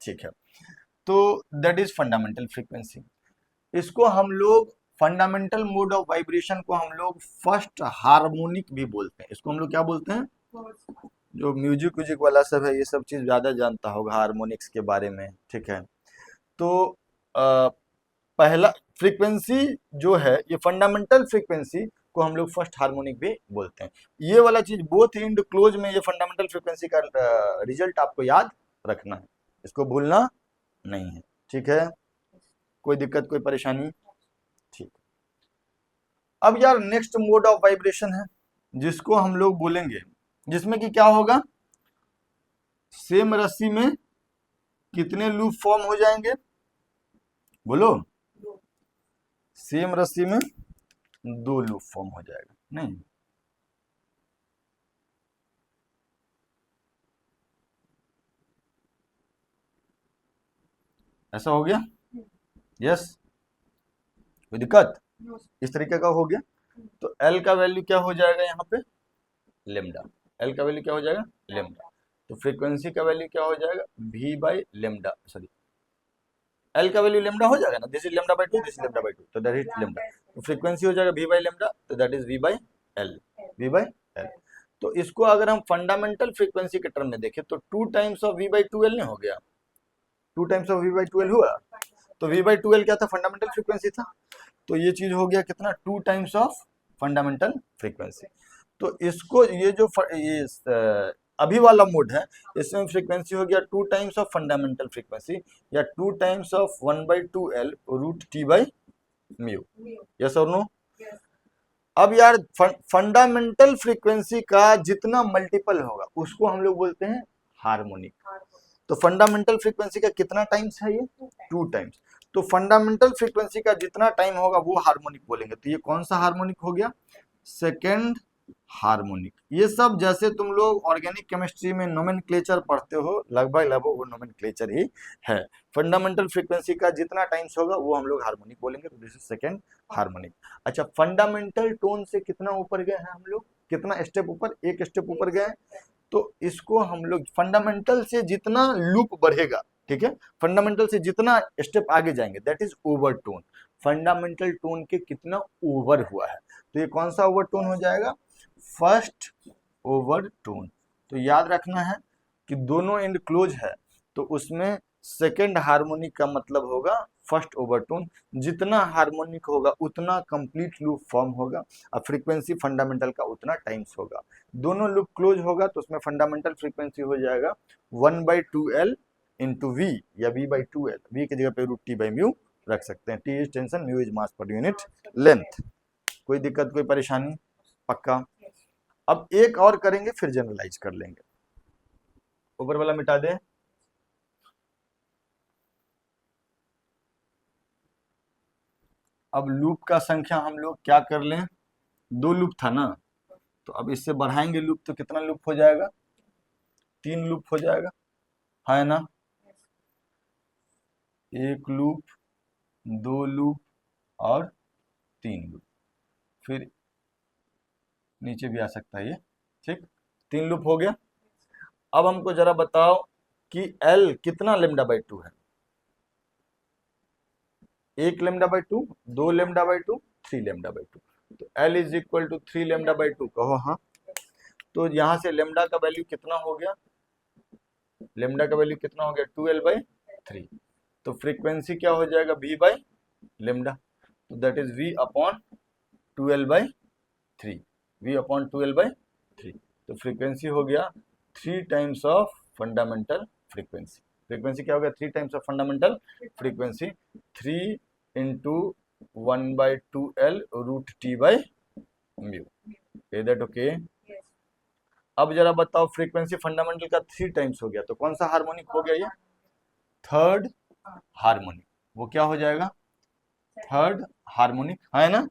ठीक है। तो दैट इज फंडामेंटल फ्रीक्वेंसी। इसको हम लोग फंडामेंटल मोड ऑफ वाइब्रेशन को हम लोग फर्स्ट हार्मोनिक भी बोलते हैं। इसको हम लोग क्या बोलते हैं? जो म्यूजिक व्यूजिक वाला सब है ये सब चीज ज्यादा जानता होगा हार्मोनिक्स के बारे में, ठीक है। तो पहला फ्रीक्वेंसी जो है ये फंडामेंटल फ्रीक्वेंसी को हम लोग फर्स्ट हार्मोनिक भी बोलते हैं। ये वाला चीज बोथ इंड क्लोज में ये फंडामेंटल फ्रीक्वेंसी का रिजल्ट आपको याद रखना है, इसको भूलना नहीं है, ठीक है। कोई दिक्कत, कोई परेशानी? ठीक। अब यार नेक्स्ट मोड ऑफ वाइब्रेशन है जिसको हम लोग बोलेंगे, जिसमें कि क्या होगा, सेम रस्सी में कितने लूप फॉर्म हो जाएंगे? बोलो। सेम रस्सी में 2 लूप फॉर्म हो जाएगा, नहीं? ऐसा हो गया? यस? कोई दिक्कत? इस तरीके का हो गया। तो L का वैल्यू क्या हो जाएगा यहाँ पे? लेमडा। L का वैल्यू क्या हो जाएगा? लेमडा। तो फ्रीक्वेंसी का वैल्यू क्या हो जाएगा? V by lambda, sorry L का वैल्यू लेमडा हो जाएगा ना, this is lambda by 2, this is lambda by 2, तो दैट इज लेमडा। तो फ्रीक्वेंसी हो जाएगा V बाई लेमडा, तो that is V by L, V by L। तो इसको अगर हम फंडामेंटल फ्रीक्वेंसी के टर्म में देखें तो 2 times of V by 2L नहीं हो गया? 2 times of V by 2L हुआ। तो V बाई 2L क्या था? फंडामेंटल फ्रीक्वेंसी था। तो ये चीज हो गया कितना? 2 टाइम्स ऑफ फंडामेंटल फ्रीक्वेंसी। तो इसको ये जो ये अभी वाला मोड है इसमें फ्रीक्वेंसी हो गया 2 टाइम्स ऑफ फंडामेंटल फ्रीक्वेंसी या 2 times of 1/2L root T by mu. Yes और नो? अब यार फंडामेंटल फ्रीक्वेंसी का जितना मल्टीपल होगा उसको हम लोग बोलते हैं हार्मोनिक। तो फंडामेंटल फ्रीक्वेंसी का कितना टाइम्स है? ये 2 टाइम्स। तो फंडामेंटल फ्रीक्वेंसी का जितना टाइम होगा वो हार्मोनिक बोलेंगे। तो ये कौन सा हार्मोनिक हो गया? Second harmonic. ये सब जैसे तुम लोग ऑर्गेनिक केमिस्ट्री में नोमेनक्लेचर पढ़ते हो, लगभग लगभग वो नोमेनक्लेचर ही है। फंडामेंटल फ्रीक्वेंसी का जितना टाइम्स होगा वो हम लोग हार्मोनिक बोलेंगे, तो दिस इज सेकेंड हार्मोनिक। अच्छा, फंडामेंटल टोन से कितना ऊपर गए हैं हम लोग? कितना स्टेप ऊपर? एक स्टेप ऊपर गए। तो इसको हम लोग फंडामेंटल से जितना लूप बढ़ेगा, ठीक है, फंडामेंटल से जितना स्टेप आगे जाएंगे that is over tone. Fundamental tone के कितना ओवर हुआ है, तो ये कौन सा ओवर टोन हो जाएगा? First over tone. तो याद रखना है कि दोनों एंड क्लोज है तो उसमें सेकेंड हार्मोनिक का मतलब होगा फर्स्ट ओवरटोन। जितना हार्मोनिक होगा उतना कंप्लीट लूप फॉर्म होगा और फ्रीक्वेंसी फंडामेंटल का उतना टाइम्स होगा। दोनों लूप क्लोज होगा तो उसमें फंडामेंटल फ्रीक्वेंसी हो जाएगा 1/2L इंटू वी या V/2L। वी की जगह पे रूट टी बाई म्यू रख सकते हैं। T is tension, mu is mass per unit length. कोई दिक्कत, कोई परेशानी? पक्का? अब एक और करेंगे फिर जनरलाइज कर लेंगे। ऊपर वाला मिटा दें। अब लूप का संख्या हम लोग क्या कर लें? 2 लूप था ना, तो अब इससे बढ़ाएंगे लूप तो कितना लूप हो जाएगा? 3 लूप हो जाएगा, है ना? 1 लूप, 2 लूप और 3 लूप, फिर नीचे भी आ सकता है ये, ठीक। 3 लूप हो गया। अब हमको जरा बताओ कि L कितना लेमडा बाई 2 है? 1 lambda by 2, 2 lambda by 2, 3 lambda by 2। तो L is equal to 3 lambda by 2, कहो हाँ। तो यहाँ से लेमडा का वैल्यू कितना हो गया? लेमडा का वैल्यू कितना हो गया? 2L/3। तो फ्रीक्वेंसी क्या हो जाएगा? V बाई लेमडा, तो that is V upon 2L/3, V upon 2L/3। तो फ्रीक्वेंसी हो गया 3 times of fundamental frequency. Frequency क्या हो गया? 3 times of fundamental frequency, 3 into 1/2L root T by mu. Is that okay? अब जरा बताओ, फ्रीक्वेंसी फंडामेंटल का 3 टाइम्स हो गया तो कौन सा हार्मोनिक हो गया? ये थर्ड हार्मोनिक। वो क्या हो जाएगा? थर्ड हार्मोनिक, है ना?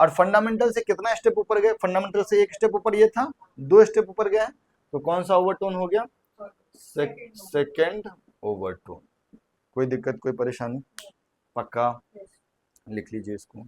और फंडामेंटल से कितना स्टेप ऊपर गए? फंडामेंटल से 1 स्टेप ऊपर ये था, 2 स्टेप ऊपर गए तो कौन सा ओवरटोन हो गया? Second overtone. कोई दिक्कत, कोई परेशानी? पक्का? लिख लीजिए इसको।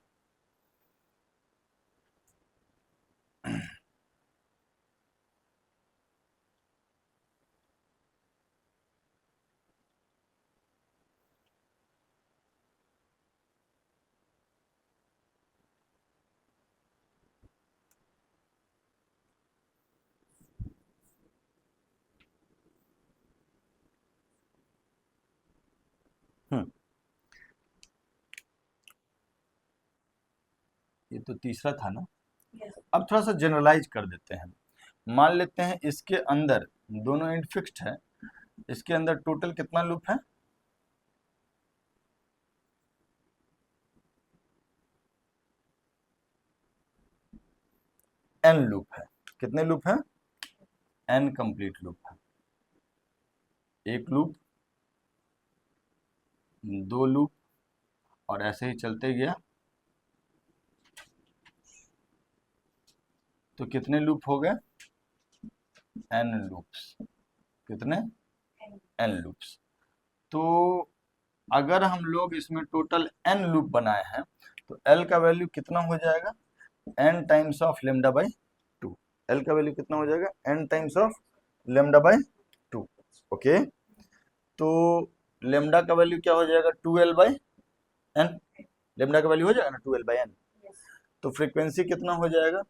ये तो तीसरा था ना। अब थोड़ा सा जनरलाइज कर देते हैं। मान लेते हैं इसके अंदर दोनों एंड फिक्स्ड है, इसके अंदर टोटल कितना लूप है? एन लूप है। कितने लूप है? एन कंप्लीट लूप है। एक लूप, दो लूप, और ऐसे ही चलते गया। तो कितने लूप हो गए? N loops. कितने? N loops. तो अगर हम लोग इसमें टोटल एन लूप बनाए हैं तो एल का वैल्यू कितना हो जाएगा? N times of lambda by 2। L का वैल्यू कितना हो जाएगा? N times of lambda by 2। Okay, तो लेमडा का वैल्यू क्या हो जाएगा? 2l by n. लेमडा का वैल्यू हो जाएगा ना 2l बाई एन। तो फ्रीक्वेंसी कितना हो जाएगा?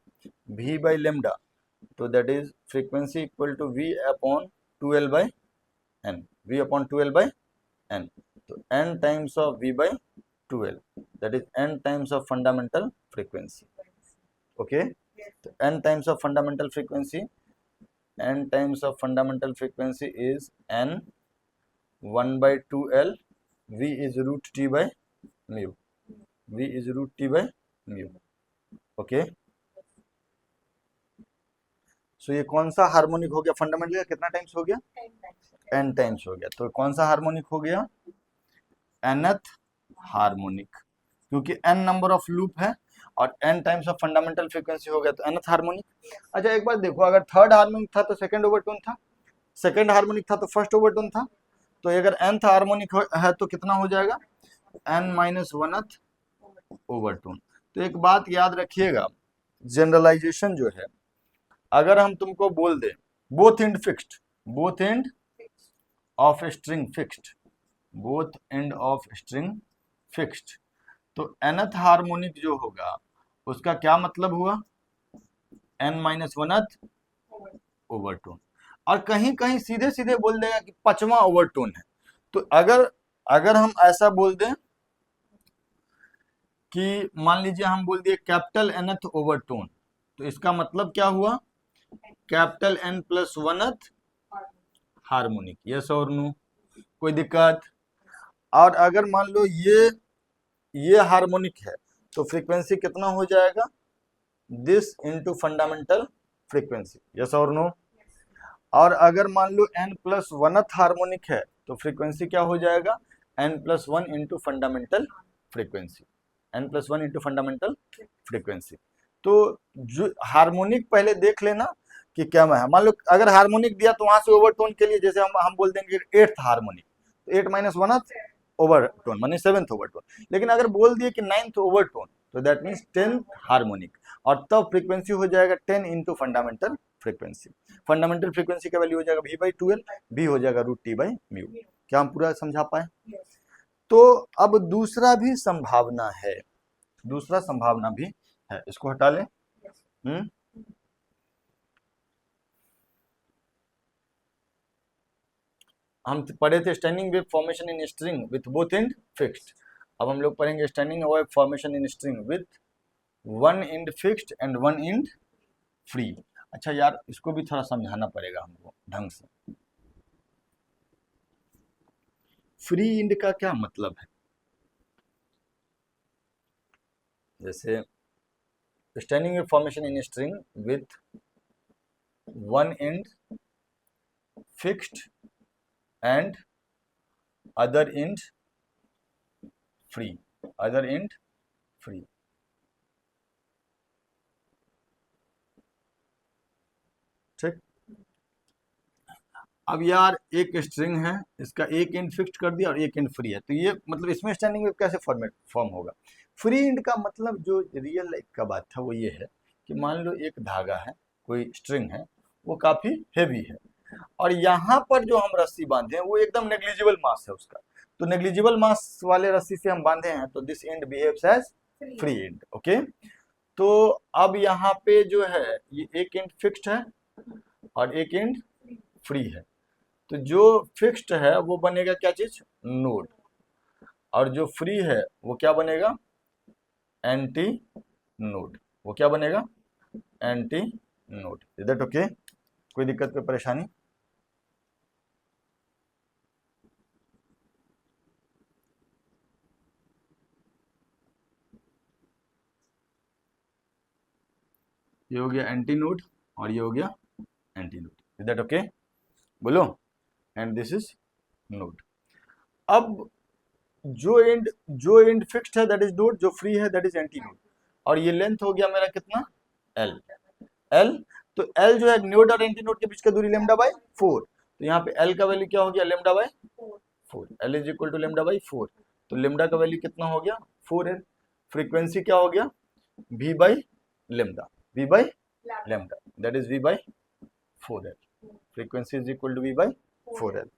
v by lambda. तो that is frequency equal to v upon 2l by n. v upon 2l by n. तो n times of v by 2l, that is n times of fundamental frequency. Okay, तो n times of fundamental frequency, n times of fundamental frequency is n 1 by 2l, v is root t by mu, v is root t by mu। Okay, so ये कौन सा harmonic हो गया? Fundamental का कितना times हो गया? n times हो गया। तो कौन सा हार्मोनिक हो गया? nth हार्मोनिक, क्योंकि n नंबर ऑफ लूप है और n times of fundamental frequency हो गया तो nth हार्मोनिक। अच्छा एक बार देखो, अगर थर्ड हार्मोनिक था तो सेकंड ओवरटोन था, सेकंड हार्मोनिक था तो फर्स्ट ओवरटोन था। तो अगर nth हार्मोनिक है तो कितना हो जाएगा? n minus वनथ overtone. तो एक बात याद रखिएगा, जनरलाइजेशन जो है, अगर हम तुमको बोल दें both and fixed, both end of string fixed, both end of string fixed, तो nth हार्मोनिक जो होगा उसका क्या मतलब हुआ? n minus वनथ overtone. और कहीं कहीं सीधे सीधे बोल देगा कि पांचवा ओवरटोन है। तो अगर अगर हम ऐसा बोल दें कि मान लीजिए हम बोल दिए कैपिटल nth ओवरटोन, तो इसका मतलब क्या हुआ? Capital n plus वनथ harmonic. Yes और नो? कोई दिक्कत? और अगर मान लो ये हार्मोनिक है तो फ्रीक्वेंसी कितना हो जाएगा? This into fundamental frequency. Yes और नो? और अगर मान लो n प्लस वनथ हार्मोनिक है तो फ्रीक्वेंसी क्या हो जाएगा? n plus one into fundamental frequency, n plus one into fundamental frequency. तो जो हार्मोनिक पहले देख लेना कि क्या है। मान लो अगर हार्मोनिक दिया तो वहां से ओवरटोन के लिए जैसे हम बोल देंगे एट्थ हार्मोनिक, तो 8 माइनस वनथ ओवरटोन माने सेवेंथ ओवरटोन। लेकिन अगर बोल दिए कि नाइन्थ ओवरटोन तो दैट मीन्स 10th हार्मोनिक, और तब फ्रीक्वेंसी हो जाएगा 10 into fundamental frequency. Fundamental frequency का वैल्यू हो जाएगा v बाई 12, v हो जाएगा रूट टी बाई म्यू। क्या हम पूरा समझा पाए? तो अब दूसरा भी संभावना है, दूसरा संभावना भी है, इसको हटा ले। हम पढ़े थे standing wave formation in string with both and fixed. अब हम लोग पढ़ेंगे standing wave formation in string with one and fixed and one end free. अच्छा यार, इसको भी थोड़ा समझाना पड़ेगा हमको ढंग से। फ्री एंड का क्या मतलब है? जैसे standing wave formation in string with one and fixed and other and free, other and free. ठीक, अब यार एक स्ट्रिंग है, इसका एक एंड फिक्स्ड कर दिया और एक एंड फ्री है, तो ये मतलब इसमें स्टैंडिंग वेव कैसे फॉर्म होगा? फ्री एंड का मतलब जो रियल लाइफ का बात था वो ये है कि मान लो एक धागा है, कोई स्ट्रिंग है, वो काफी हेवी है, और यहाँ पर जो हम रस्सी बांधे हैं वो एकदम नेग्लिजिबल मास है उसका। तो नेग्लिजिबल मास वाले रस्सी से हम बांधे हैं तो this end behaves as free end. Okay, तो अब यहाँ पे जो है ये एक एंड फिक्स्ड है और एक एंड फ्री है। तो जो फिक्स्ड है वो बनेगा क्या चीज? नोड। और जो फ्री है वो क्या बनेगा? Anti node. वो क्या बनेगा? Anti node. Is that okay? कोई दिक्कत, कोई परेशानी? ये हो गया एंटी नोड और ये हो गया anti node. Is that okay? बोलो। And this is node. अब जो एंड फिक्स्ड है दैट इज नोड, जो फ्री है दैट इज एंटी नोड। और ये लेंथ हो गया मेरा कितना? एल। एल, तो एल जो है नोड और एंटी नोड के बीच का दूरी लेमडा बाई 4। तो यहाँ पे एल का वैल्यू क्या हो गया? Lambda by 4। L is equal to lambda by 4। तो लेमडा का वैल्यू कितना हो गया? 4 है। फ्रीक्वेंसी क्या हो गया? V by lambda. V by lambda, that is v by 4L। Frequency is equal to v by 4L।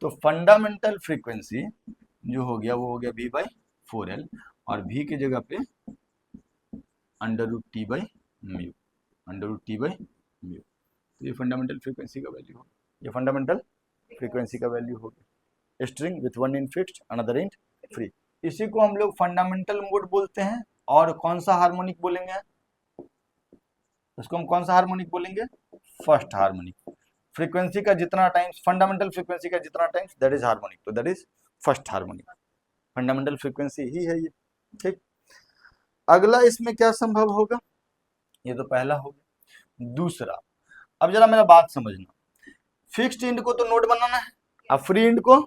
तो फंडामेंटल फ्रीक्वेंसी जो हो गया वो हो गया वी बाई 4L, और वी की जगह पे under root T by mu. Under root T by mu. तो ये फंडामेंटल फ्रीक्वेंसी का वैल्यू हो गया। ये फंडामेंटल फ्रीक्वेंसी का वैल्यू हो गया। String with one and fixed another and free. इसी को हम लोग फंडामेंटल मोड बोलते हैं। और कौन सा हार्मोनिक बोलेंगे? इसको हम कौन सा हार्मोनिक बोलेंगे? First harmonic. फ्रीक्वेंसी का जितना टाइम्स फंडामेंटल फ्रीक्वेंसी का जितना टाइम्स दैट इज हार्मोनिक, तो that is first harmonic. Fundamental frequency ही है ये। ठीक। अगला इसमें क्या संभव होगा? ये तो पहला हो गया। दूसरा, अब जरा मेरा बात समझना। फिक्स्ड इंड को तो नोड बनाना है, अब फ्री इंड को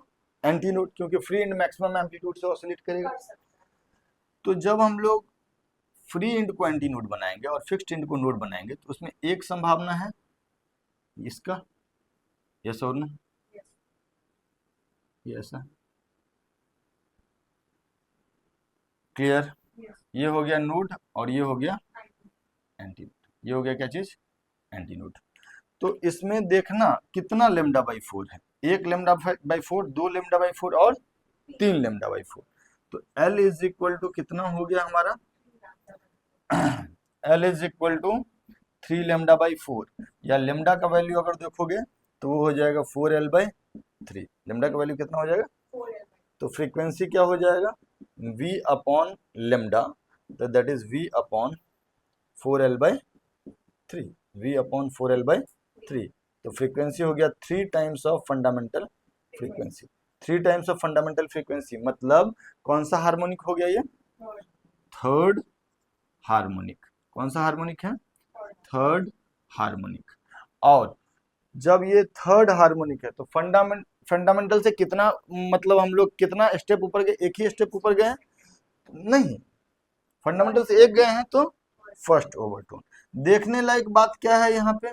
एंटी नोड, क्योंकि फ्री इंड मैक्सिमम एम्पलीट्यूड से ऑसिलेट करेगा। तो जब हम लोग फ्री इंड को एंटी नोड बनाएंगे और फिक्स्ड इंड को नोड बनाएंगे, तो उसमें एक संभावना है इसका, यस और नो? यस। क्लियर? ये हो गया नोड और ये हो गया एंटी नोड। ये हो गया क्या चीज? Anti node. तो इसमें देखना कितना लेमडा बाई 4 है। एक लेमडा बाई 4, दो लेमडा बाई 4 और तीन लेमडा बाई 4। तो L इज इक्वल टू कितना हो गया हमारा? L is equal to 3 lambda by 4, या लेमडा का वैल्यू अगर देखोगे तो वो हो जाएगा 4L बाई 3। लेमडा का वैल्यू कितना हो जाएगा? तो फ्रीक्वेंसी क्या हो जाएगा? V अपॉन लेमडा, तो that is V upon 4L by 3। V upon 4L by 3। तो फ्रीक्वेंसी हो गया 3 times of fundamental frequency. 3 times of fundamental frequency मतलब कौन सा हार्मोनिक हो गया? ये थर्ड हार्मोनिक। कौन सा हार्मोनिक है? Third harmonic. और जब ये थर्ड हार्मोनिक है तो फंडामेंटल से कितना, मतलब हम लोग कितना स्टेप ऊपर गए? एक ही स्टेप ऊपर गए हैं? नहीं, फंडामेंटल से एक गए हैं तो फर्स्ट ओवरटोन। देखने लायक बात क्या है यहाँ पे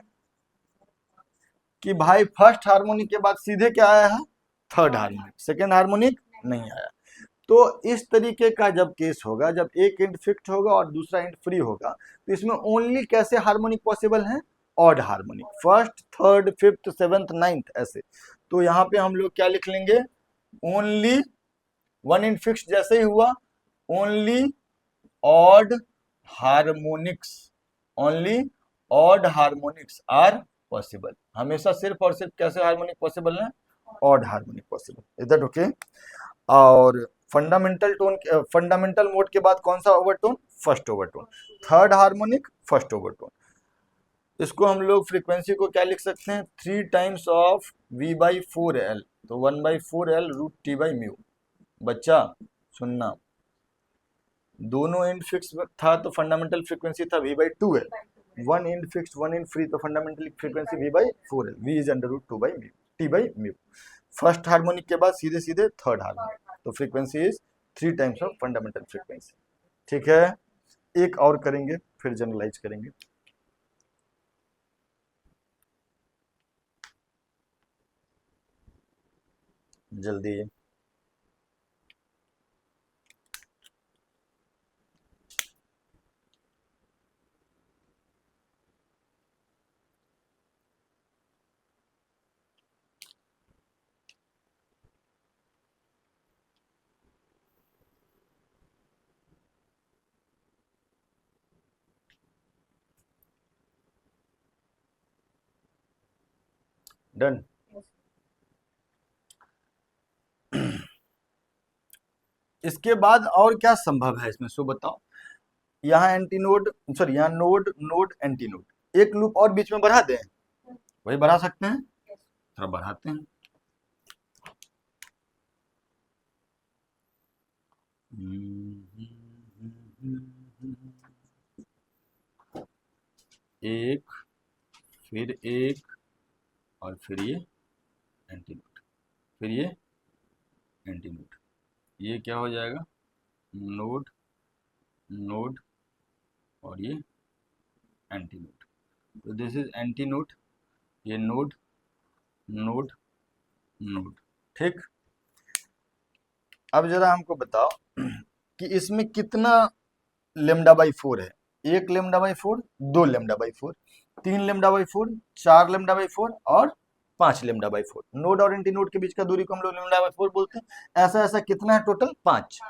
कि भाई फर्स्ट हार्मोनिक के बाद सीधे क्या आया है? Third harmonic. सेकेंड हार्मोनिक नहीं आया। तो इस तरीके का जब केस होगा, जब एक इंड फिक्स्ड होगा और दूसरा इंड फ्री होगा, तो इसमें ओनली कैसे हार्मोनिक पॉसिबल है? Odd harmonic. First, third, fifth, seventh, ninth, ऐसे। तो यहाँ पे हम लोग क्या लिख लेंगे? ओनली वन इंड फिक्स्ड जैसे ही हुआ, only odd harmonics, only odd harmonics are possible. हमेशा सिर्फ और सिर्फ कैसे हार्मोनिक पॉसिबल है? Odd harmonic possible. Is that okay? और फंडामेंटल मोड के बाद कौन सा overtone? First overtone. Third harmonic, first overtone. इसको हम लोग फ्रीक्वेंसी को क्या लिख सकते हैं? 3 times of V by 4L। तो 1 by 4L root T by mu. बच्चा सुनना, दोनों एंड फिक्स था तो फंडामेंटल फ्रीक्वेंसी था V by 2L। One end fix, one end free, तो fundamental frequency V by 4L। V is under root 2 by mu, t by mu. First harmonic के बाद सीधे सीधे थर्ड हार्मोनिक, तो frequency is 3 times of fundamental frequency. ठीक है? एक और करेंगे फिर जनरलाइज करेंगे। जल्दी। डन। इसके बाद और क्या संभव है इसमें, सो बताओ। यहाँ एंटी नोड, सॉरी यहाँ नोड नोड एंटी नोड, एक लूप और बीच में बढ़ा दें, वही बढ़ा सकते हैं, थोड़ा बढ़ाते हैं। एक, फिर एक, और फिर ये एंटी नोड, फिर ये एंटी नोड, ये क्या हो जाएगा, नोड नोड और ये एंटी नोड। तो दिस इज एंटी नोड, ये नोड नोड नोड। ठीक, अब जरा हमको बताओ कि इसमें कितना लेमडा बाई 4 है। 1 lambda by 4, 2 lambda by 4, 3 lambda by 4, 4 lambda by 4 और 5 लेमडा बाई 4। नोड और एंटी नोड के बीच का दूरी को हम लोग लेमडा बाई 4 बोलते हैं। ऐसा ऐसा कितना है टोटल, 5।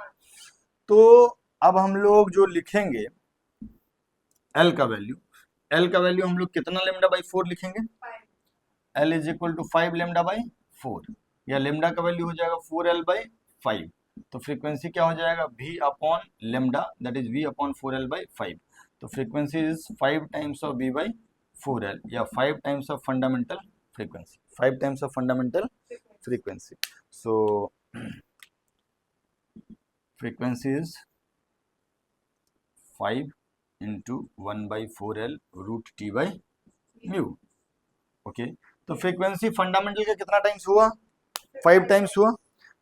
तो अब हम लोग जो लिखेंगे एल का वैल्यू, एल का वैल्यू हम लोग कितना लेमडा बाई 4 लिखेंगे, L is equal to 5 lambda by 4, या लेमडा का वैल्यू हो जाएगा 4L/5। तो फ्रीक्वेंसी क्या हो जाएगा, V upon lambda, that is V upon 4L/5। तो frequency is 5 times of V/4L, या 5 times of fundamental frequency, 5 times of fundamental frequency. So frequency is 5 into 1/4L root T by mu. Okay, तो frequency fundamental का कितना times हुआ, 5 times हुआ।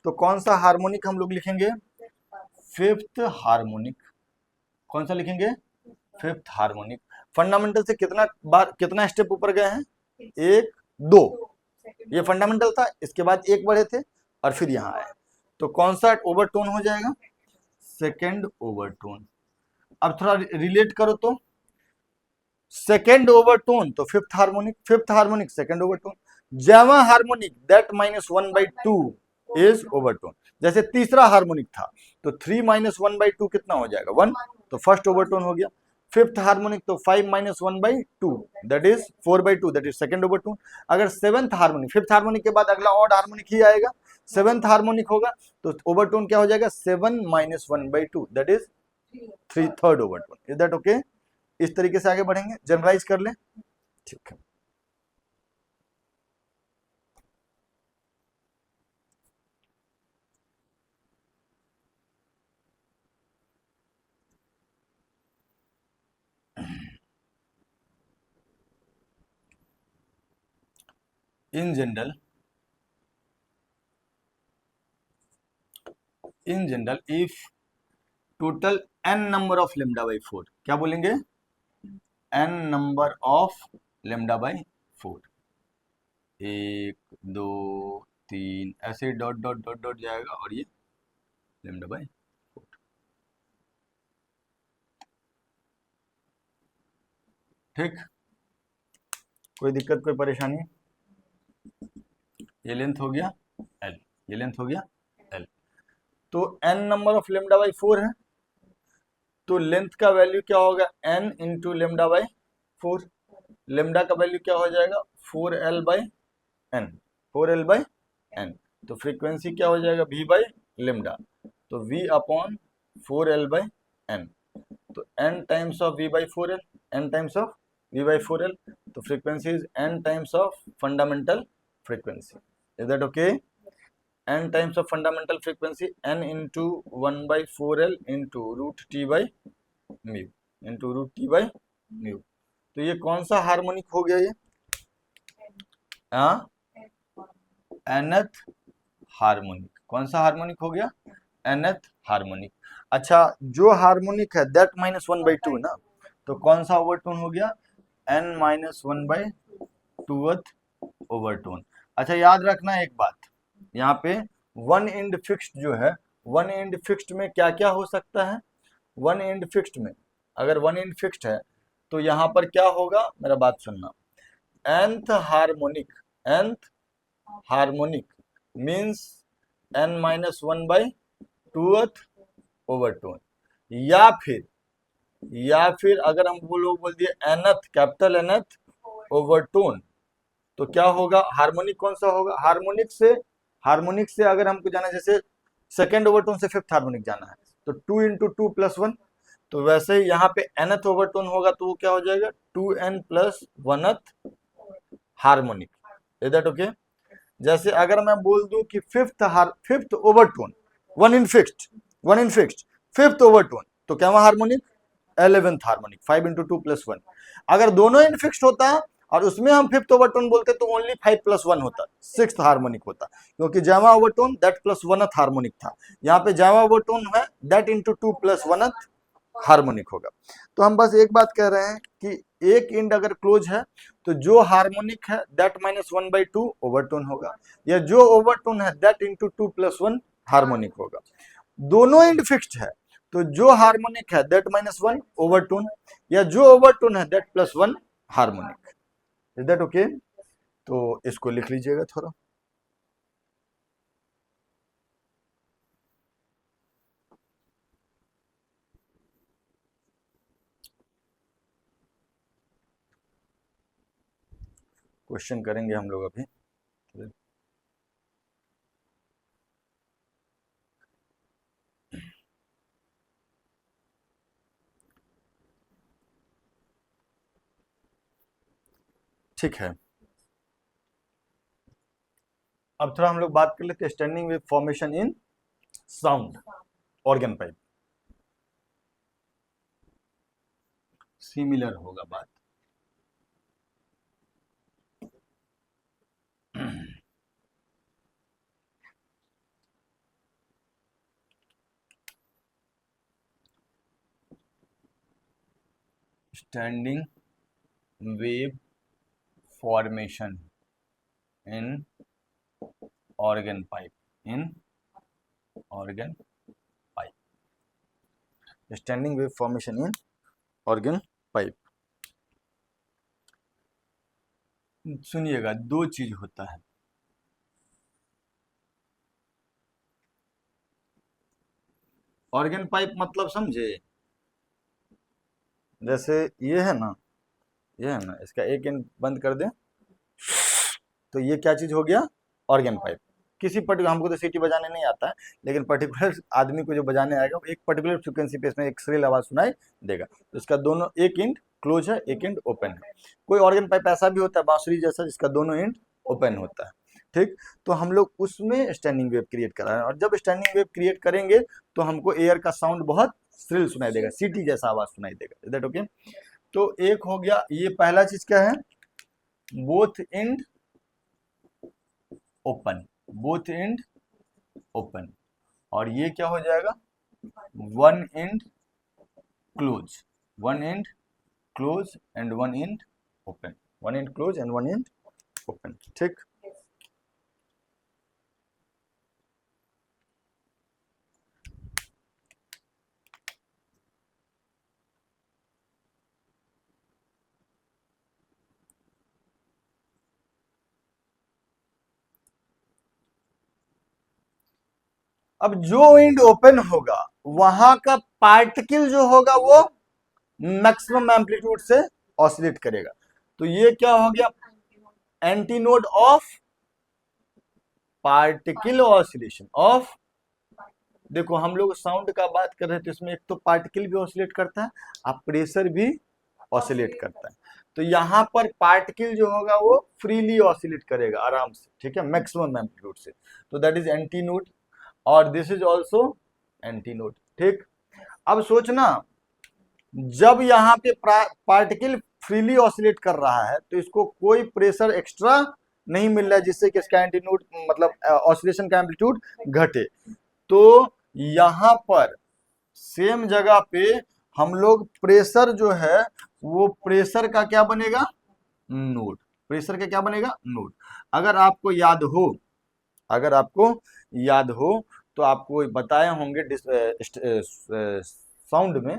तो कौन सा हार्मोनिक हम लोग लिखेंगे, 5th हार्मोनिक। कौन सा लिखेंगे, 5th हार्मोनिक। फंडामेंटल से कितना बार, कितना स्टेप ऊपर गए हैं, 1 2, ये फंडामेंटल था, इसके बाद 1 बढ़े थे और फिर यहाँ आए। तो कौन सा ओवरटोन हो जाएगा, सेकेंड ओवरटोन। अब थोड़ा रिलेट करो तो, सेकेंड ओवरटोन तो 5th harmonic, 5th harmonic second overtone, जेवा हार्मोनिक दैट -1/2 इज ओवरटोन। जैसे तीसरा हार्मोनिक था तो 3 - 1/2 कितना हो जाएगा, 1, तो फर्स्ट ओवरटोन हो गया। 5th हार्मोनिक तो 5 - 1/2 that is 4/2, that is second overtone. अगर 7th हार्मोनिक, 5th हार्मोनिक के बाद अगला ऑड हार्मोनिक ही आएगा, 7th हार्मोनिक होगा, तो ओवरटोन क्या हो जाएगा, 7 - 1/2 that is 3 third overtone. Is that okay? इस तरीके से आगे बढ़ेंगे, जनरलाइज कर लें। ठीक है, in general if total n number of lambda by 4, क्या बोलेंगे, n number of lambda by 4, 1 2 3 ऐसे डॉट डॉट डॉट डॉट जाएगा और ये lambda by 4। ठीक, कोई दिक्कत कोई परेशानी, ये लेंथ हो गया l, ये लेंथ हो गया l। तो n number of lambda by 4 है, तो लेंथ का वैल्यू क्या होगा, n into lambda by 4। Lambda का वैल्यू क्या हो जाएगा, 4L/n, 4L/n। तो फ्रीक्वेंसी क्या हो जाएगा, v बाई लेमडा, तो v अपॉन 4L/n। तो n times of v by 4L, n times of v by 4L। तो frequency is n times of fundamental frequency. Is that okay? n times of fundamental frequency, n into 1/4L into root T by mu, into root T by mu. तो ये कौन सा harmonic हो गया, ये nth harmonic. कौन सा harmonic हो गया, nth हार्मोनिक। अच्छा, जो हार्मोनिक है दैट -1/2 ना, तो कौन सा ओवरटोन हो गया, n - 1/2th ओवरटोन। अच्छा, याद रखना एक बात, यहाँ पे वन एंड फिक्स्ड जो है, वन एंड फिक्स्ड में क्या क्या हो सकता है, वन एंड फिक्स्ड में अगर वन एंड फिक्स्ड है तो यहाँ पर क्या होगा, मेरा बात सुनना, nth harmonic, nth harmonic means n - 1/2th overtone, या फिर अगर हम वो लोग बोल दिए nth, कैपिटल nth ओवरटोन, तो क्या होगा, हार्मोनिक कौन सा होगा, हार्मोनिक से अगर हमको जाना, जैसे सेकेंड ओवरटोन से 5th हार्मोनिक जाना है, तो 2 × 2 + 1, तो वैसे ही यहाँ पे nth ओवरटोन होगा तो वो क्या हो जाएगा 2n plus 1th harmonic. Is that okay? जैसे अगर मैं बोल दूं कि fifth overtone, one in fixed fifth overtone, तो क्या वहां harmonic 11th harmonic, 5 into 2 plus 1। अगर दोनों इन फिक्स्ड होता और उसमें हम फिफ्थ ओवरटोन बोलते तो ओनली 5 प्लस 1 होता, सिक्स्थ हार्मोनिक होता, क्योंकि जावा overtone that plus 1th harmonic था। यहाँ पे जावा ओवरटोन है that into 2 plus 1th harmonic होगा। तो हम बस एक बात कह रहे हैं कि एक इंड अगर क्लोज है तो जो हार्मोनिक है दैट माइनस 1/2 ओवरटोन होगा, या जो ओवरटोन है दैट इंटू 2 प्लस 1 हार्मोनिक होगा। दोनों इंड फिक्स्ड है तो जो हार्मोनिक है दैट माइनस 1 ओवरटोन, या जो ओवरटोन है that plus 1 harmonic. Is that okay? तो इसको लिख लीजिएगा थोड़ा। क्वेश्चन करेंगे हम लोग अभी। ठीक है, अब थोड़ा हम लोग बात कर लेते हैं स्टैंडिंग वेव फॉर्मेशन इन साउंड ऑर्गन पाइप। सिमिलर होगा बात। स्टैंडिंग वेव फॉर्मेशन इन ऑर्गन पाइप, इन organ pipe, standing wave formation इन ऑर्गन पाइप। सुनिएगा, दो चीज होता है। ऑर्गन पाइप मतलब समझे? जैसे ये है ना, ये है ना, इसका एक एंड बंद कर दे तो ये क्या चीज हो गया? Organ pipe. किसी पर्टिकुलर, हमको तो सीटी बजाने नहीं आता है, लेकिन पर्टिकुलर आदमी को जो बजाने आएगा वो एक पर्टिकुलर फ्रिक्वेंसी पे इसमें एक श्रील आवाज सुनाई देगा। तो इसका दोनों एक एंड क्लोज है, एक एंड ओपन है। कोई ऑर्गन पाइप ऐसा भी होता है बांसुरी जैसा जिसका दोनों एंड ओपन होता है। ठीक, तो हम लोग उसमें स्टैंडिंग वेव क्रिएट कर रहे हैं, और जब स्टैंडिंग वेव क्रिएट करेंगे तो हमको एयर का साउंड बहुत श्रिल सुनाई देगा, सीटी जैसा आवाज सुनाई देगा। Is that okay? तो एक हो गया, ये पहला चीज क्या है? Both end open, both end open. और ये क्या हो जाएगा? One and close, one and close and one and open, one and close and one and open. ठीक, अब जो एंड ओपन होगा वहां का पार्टिकल जो होगा वो मैक्सिमम एम्पलीट्यूड से ऑसिलेट करेगा। तो ये क्या हो गया? Antinode of particle oscillation of. देखो हम लोग साउंड का बात कर रहे थे, इसमें एक तो पार्टिकल भी ऑसिलेट करता है और प्रेशर भी ऑसिलेट करता है। तो यहाँ पर पार्टिकल जो होगा वो फ्रीली ऑसिलेट करेगा आराम से, ठीक है, मैक्सिमम एम्पलीट्यूड से। तो दैट इज एंटीनोड, और दिस इज ऑल्सो एंटीनोड। ठीक, अब सोचना, जब यहाँ पे पार्टिकल फ्रीली ऑसिलेट कर रहा है तो इसको कोई प्रेशर एक्स्ट्रा नहीं मिल रहा है जिससे कि इसका एंटीनोड मतलब ऑसिलेशन का एम्पलीट्यूड घटे। तो यहाँ पर सेम जगह पे हम लोग प्रेशर जो है वो प्रेशर का क्या बनेगा? नोड। प्रेशर का क्या बनेगा? नोड। अगर आपको याद हो, अगर आपको याद हो तो आपको बताए होंगे साउंड में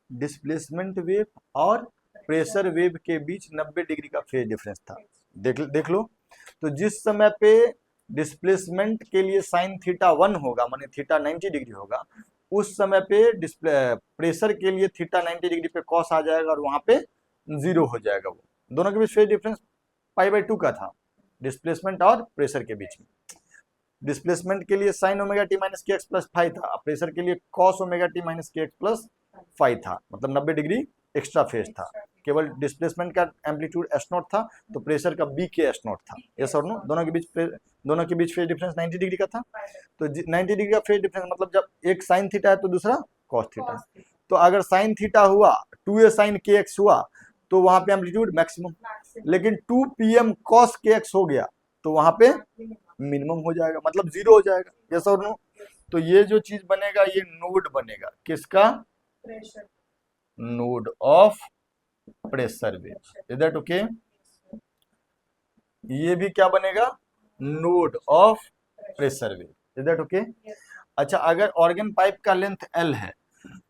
डिस्प्लेसमेंट वेव और प्रेशर वेव के बीच 90 डिग्री का फेज डिफरेंस था। देख लो, तो जिस समय पे डिस्प्लेसमेंट के लिए साइन थीटा 1 होगा, माने थीटा 90 डिग्री होगा, उस समय पे प्रेशर के लिए थीटा 90 डिग्री पे कॉस आ जाएगा और वहां पे 0 हो जाएगा। वो दोनों के बीच फेज डिफरेंस पाई/2 का था, डिस्प्लेसमेंट और प्रेशर के बीच में। डिस्प्लेसमेंट के लिए साइन ओमेगा टी माइनस के एक्स प्लस फाइव था, प्रेशर के लिए कॉस ओमेगा टी माइनस के एक्स प्लस फाइव था, मतलब 90 डिग्री एक्स्ट्रा फेज था। केवल डिस्प्लेसमेंट का एम्पलीट्यूड एस नॉट था, तो प्रेशर का बी के एस नॉट था। यस और नो, दोनों के बीच फेज डिफरेंस 90 डिग्री का था। तो 90 डिग्री का फेज डिफरेंस मतलब जब एक साइन थीटा है तो दूसरा कॉस थीटा है। तो अगर साइन थीटा हुआ 2a साइन के एक्स हुआ तो वहां पे एम्पलीट्यूड मैक्सिमम, लेकिन 2 pm cos के एक्स हो गया तो वहां पे मिनिमम हो जाएगा, मतलब जीरो हो जाएगा। यस और नो। तो ये जो चीज बनेगा ये नोड बनेगा किसका? Node of pressure wave. Is that okay? ये भी क्या बनेगा? Node of pressure wave. Is that okay? अच्छा, अगर ऑर्गन पाइप का लेंथ L है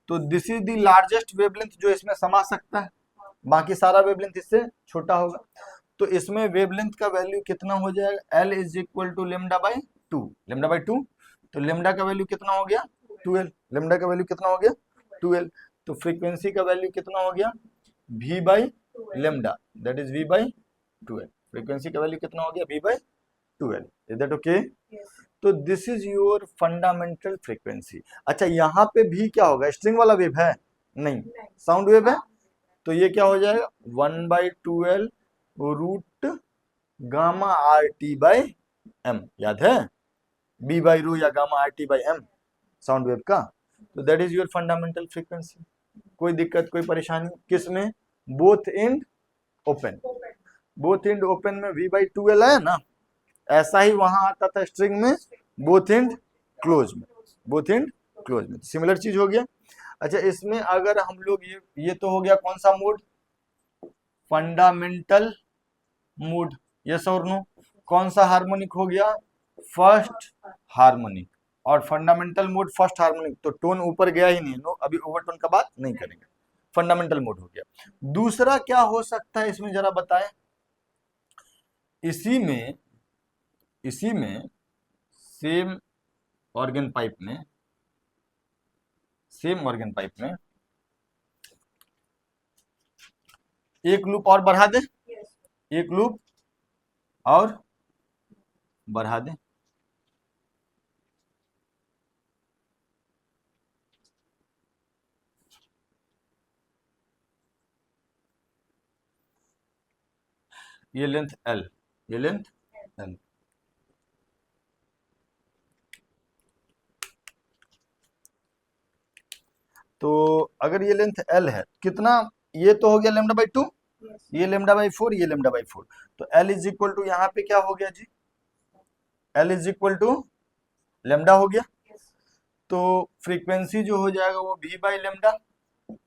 तो this is the largest wavelength जो इसमें समा सकता है, बाकी सारा वेवलेंथ इससे छोटा होगा। तो इसमें वेवलेंथ का वैल्यू कितना हो जाएगा? L is equal to lambda by two, lambda by two. तो लेमडा का वैल्यू कितना हो गया? 12। लेमडा का वैल्यू कितना हो गया? 12। तो फ्रीक्वेंसी का वैल्यू कितना हो गया? V by lambda, that is V by 12। Frequency का वैल्यू कितना हो गया? V by 12। Is that okay? तो this is your fundamental frequency. अच्छा, यहाँ पे भी क्या होगा? स्ट्रिंग वाला वेव है? नहीं, साउंड वेव है। तो ये क्या हो जाएगा? 1/12 root gamma R T by M, याद है? बी बाई रू या gamma R T by M sound wave का। तो that is your fundamental frequency. कोई दिक्कत, कोई परेशानी किसमें? Both end open. Both end open में V बाई 12 है ना, ऐसा ही वहां आता था स्ट्रिंग में बोथ एंड क्लोज में, बोथ एंड क्लोज में सिमिलर चीज हो गया। अच्छा, इसमें अगर हम लोग ये तो हो गया कौन सा मोड? Fundamental mode. यस और नो? कौन सा हार्मोनिक हो गया? First harmonic. और फंडामेंटल मोड फर्स्ट हार्मोनिक, तो टोन ऊपर गया ही नहीं, नो, अभी ओवरटोन का बात नहीं करेंगे। फंडामेंटल मोड हो गया। दूसरा क्या हो सकता है इसमें, जरा बताएं। इसी में सेम ऑर्गन पाइप में, एक लूप और बढ़ा दे, एक लूप और बढ़ा दे। ये लेंथ L, ये लेंथ L। तो अगर ये लेंथ L है, कितना? ये तो हो गया लेमडा बाई टू, ये लेमडा बाई फोर, ये लेमडा बाई फोर। तो L इज इक्वल टू यहाँ पे क्या हो गया जी? L is equal to lambda हो गया। तो फ्रीक्वेंसी जो हो जाएगा वो V बाई लेमडा,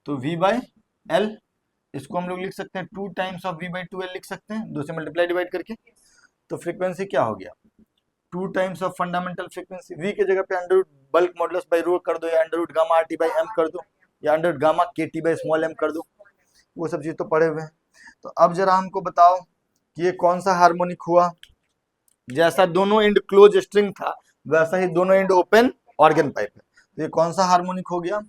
तो V बाई L। इसको हम लोग लिख सकते हैं 2 times of V by 2L लिख सकते हैं, 2 से मल्टीप्लाई डिवाइड करके। तो फ्रीक्वेंसी क्या हो गया? 2 times of fundamental frequency. V की जगह पे under root bulk modulus by rho कर दो, या under root gamma R T by M कर दो, या अंडर रूट गामा के टी बाई स्मॉल एम कर दो। वो सब चीज तो पढ़े हुए हैं। तो अब जरा हमको बताओ कि ये कौन सा हार्मोनिक हुआ? जैसा दोनों एंड क्लोज स्ट्रिंग था वैसा ही दोनों एंड ओपन ऑर्गन पाइप है। तो ये कौन सा हार्मोनिक हो गया?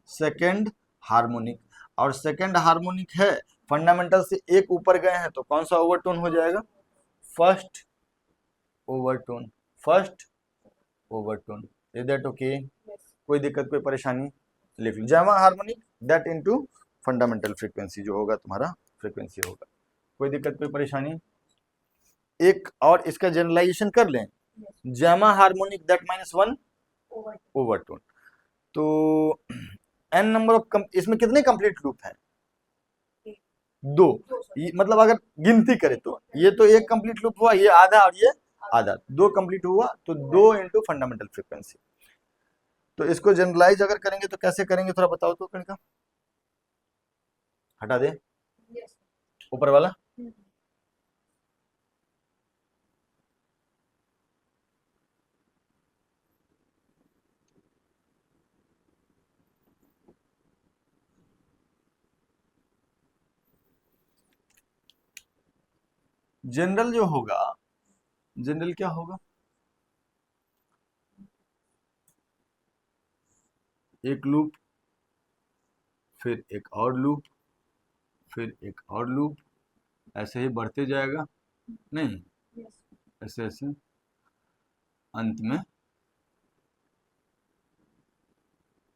Second harmonic. और सेकेंड हार्मोनिक है, फंडामेंटल से एक ऊपर गए हैं, तो कौन सा ओवरटोन हो जाएगा? First overtone, first overtone. Is that okay? कोई दिक्कत, कोई परेशानी? लिख लो जैमा harmonic that into fundamental frequency जो होगा तुम्हारा फ्रीक्वेंसी होगा। कोई दिक्कत, कोई परेशानी? एक और इसका जनरलाइजेशन कर लें, जैमा हार्मोनिक दैट -1 ओवरटोन। तो n नंबर ऑफ, इसमें कितने कंप्लीट लूप हैं? दो। मतलब अगर गिनती करें तो ये तो एक कंप्लीट लूप हुआ, ये आधा और ये आधा, दो कंप्लीट हुआ, तो 2 इंटू फंडामेंटल फ्रीक्वेंसी। तो इसको जनरलाइज अगर करेंगे तो कैसे करेंगे, थोड़ा बताओ तो कणिका। हटा दे ऊपर वाला। जनरल जो होगा, जनरल क्या होगा? एक लूप, फिर एक और लूप, फिर एक और लूप, ऐसे ही बढ़ते जाएगा। नहीं, ऐसे ऐसे अंत में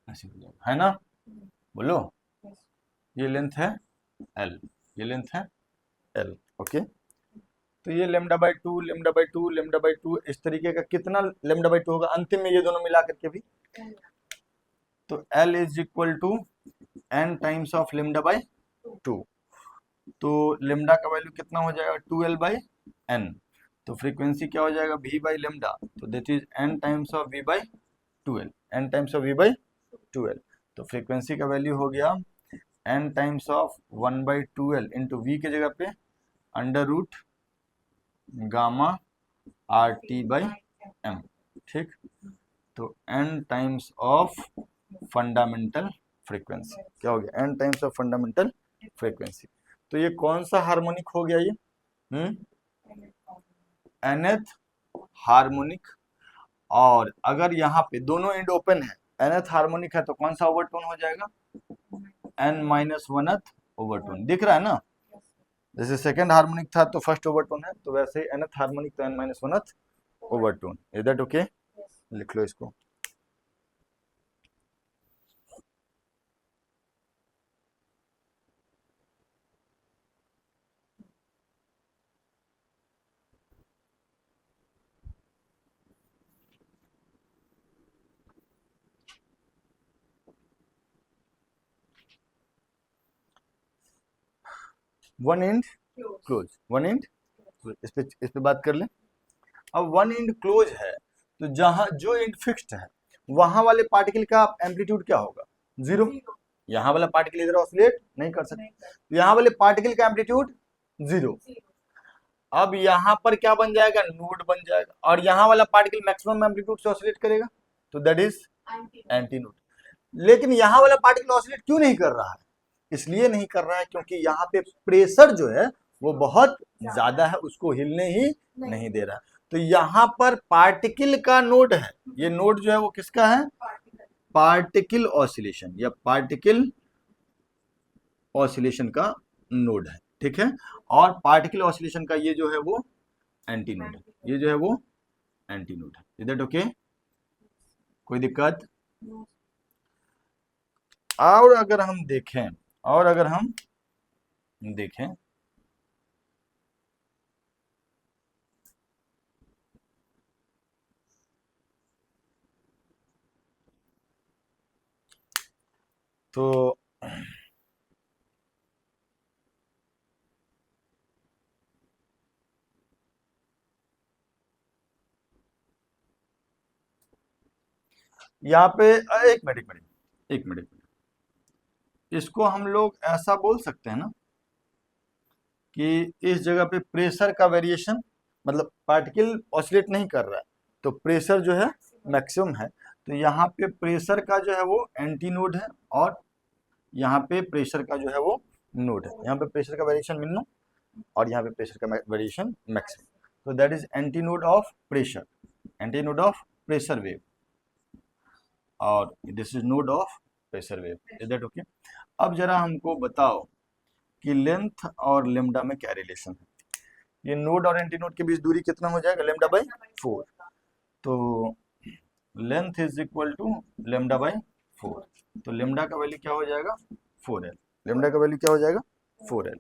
ऐसे हो जाएगा, है ना? बोलो, ये लेंथ है एल, ये लेंथ है एल, ओके। तो ये lambda by two, lambda by two, lambda by to, इस तरीके का कितना लेमडा बाई टू होगा अंतिम में ये दोनों मिला करके भी? तो L is equal to N times of lambda by two. तो लेमडा का वैल्यू कितना हो जाएगा? 2l by n. तो फ्रीक्वेंसी क्या हो जाएगा? v बाई लेमडा, तो that is n times of v by 2l, n times of v by 2l। तो फ्रीक्वेंसी का वैल्यू हो गया n times of 1 by 2l into v की जगह पे under root gamma R T by M, ठीक। तो n times of fundamental frequency क्या हो गया? n times of fundamental frequency. तो ये कौन सा हार्मोनिक हो गया ये? nth harmonic. और अगर यहाँ पे दोनों एंड ओपन है, nth हार्मोनिक है, तो कौन सा ओवरटोन हो जाएगा? n माइनस वनथ ओवरटोन, दिख रहा है ना? जैसे सेकंड हार्मोनिक था तो फर्स्ट ओवरटोन है, तो वैसे ही nth हार्मोनिक तो n minus वनथ overtone. Is that okay? लिख लो इसको। One and close, one and, इस पे बात कर लें। अब वन एंड क्लोज है, तो जहां जो एंड फिक्स्ड है वहां वाले पार्टिकल का एम्पलीट्यूड क्या होगा? जीरो। यहाँ वाला पार्टिकल इधर ऑसिलेट नहीं कर सकता, तो यहाँ वाले पार्टिकल का एम्पलीट्यूड जीरो। अब यहाँ पर क्या बन जाएगा? नोड बन जाएगा, और यहाँ वाला पार्टिकल मैक्सिमम एम्पलीट्यूड से ऑसिलेट करेगा, तो दैट इज एंटी नोड। लेकिन यहाँ वाला पार्टिकल ऑसिलेट क्यों नहीं कर रहा है? इसलिए नहीं कर रहा है क्योंकि यहाँ पे प्रेशर जो है वो बहुत ज्यादा है, उसको हिलने ही नहीं दे रहा। तो यहाँ पर पार्टिकल का नोड है, ये नोड जो है वो किसका है? पार्टिकल ऑसिलेशन या पार्टिकल ऑसिलेशन का नोड है, ठीक है। और पार्टिकल ऑसिलेशन का ये जो है वो एंटी नोड है, ये जो है वो एंटी नोड है। Is that okay? कोई दिक्कत? और अगर हम देखें, और अगर हम देखें तो यहाँ पे एक मिनट, एक मिनट, एक मिनट, इसको हम लोग ऐसा बोल सकते हैं ना कि इस जगह पे प्रेशर का वेरिएशन, मतलब पार्टिकल ऑसिलेट नहीं कर रहा है तो प्रेशर जो है मैक्सिमम है, तो यहाँ पे प्रेशर का जो है वो एंटी नोड है, और यहाँ पे प्रेशर का जो है वो नोड है। यहाँ पे प्रेशर का वेरिएशन मिनिमम और यहाँ पे प्रेशर का वेरिएशन मैक्सिमम, तो that is anti node of pressure, anti node of pressure wave, और this is node of pressure wave. Is that okay? अब जरा हमको बताओ कि लेंथ और लेमडा में क्या रिलेशन है? ये नोड और एंटी नोड के बीच दूरी कितना हो जाएगा? Lambda by 4। तो length is equal to lambda by 4, तो लेमडा का वैल्यू क्या हो जाएगा? 4l। लेमडा का वैल्यू क्या हो जाएगा? 4l।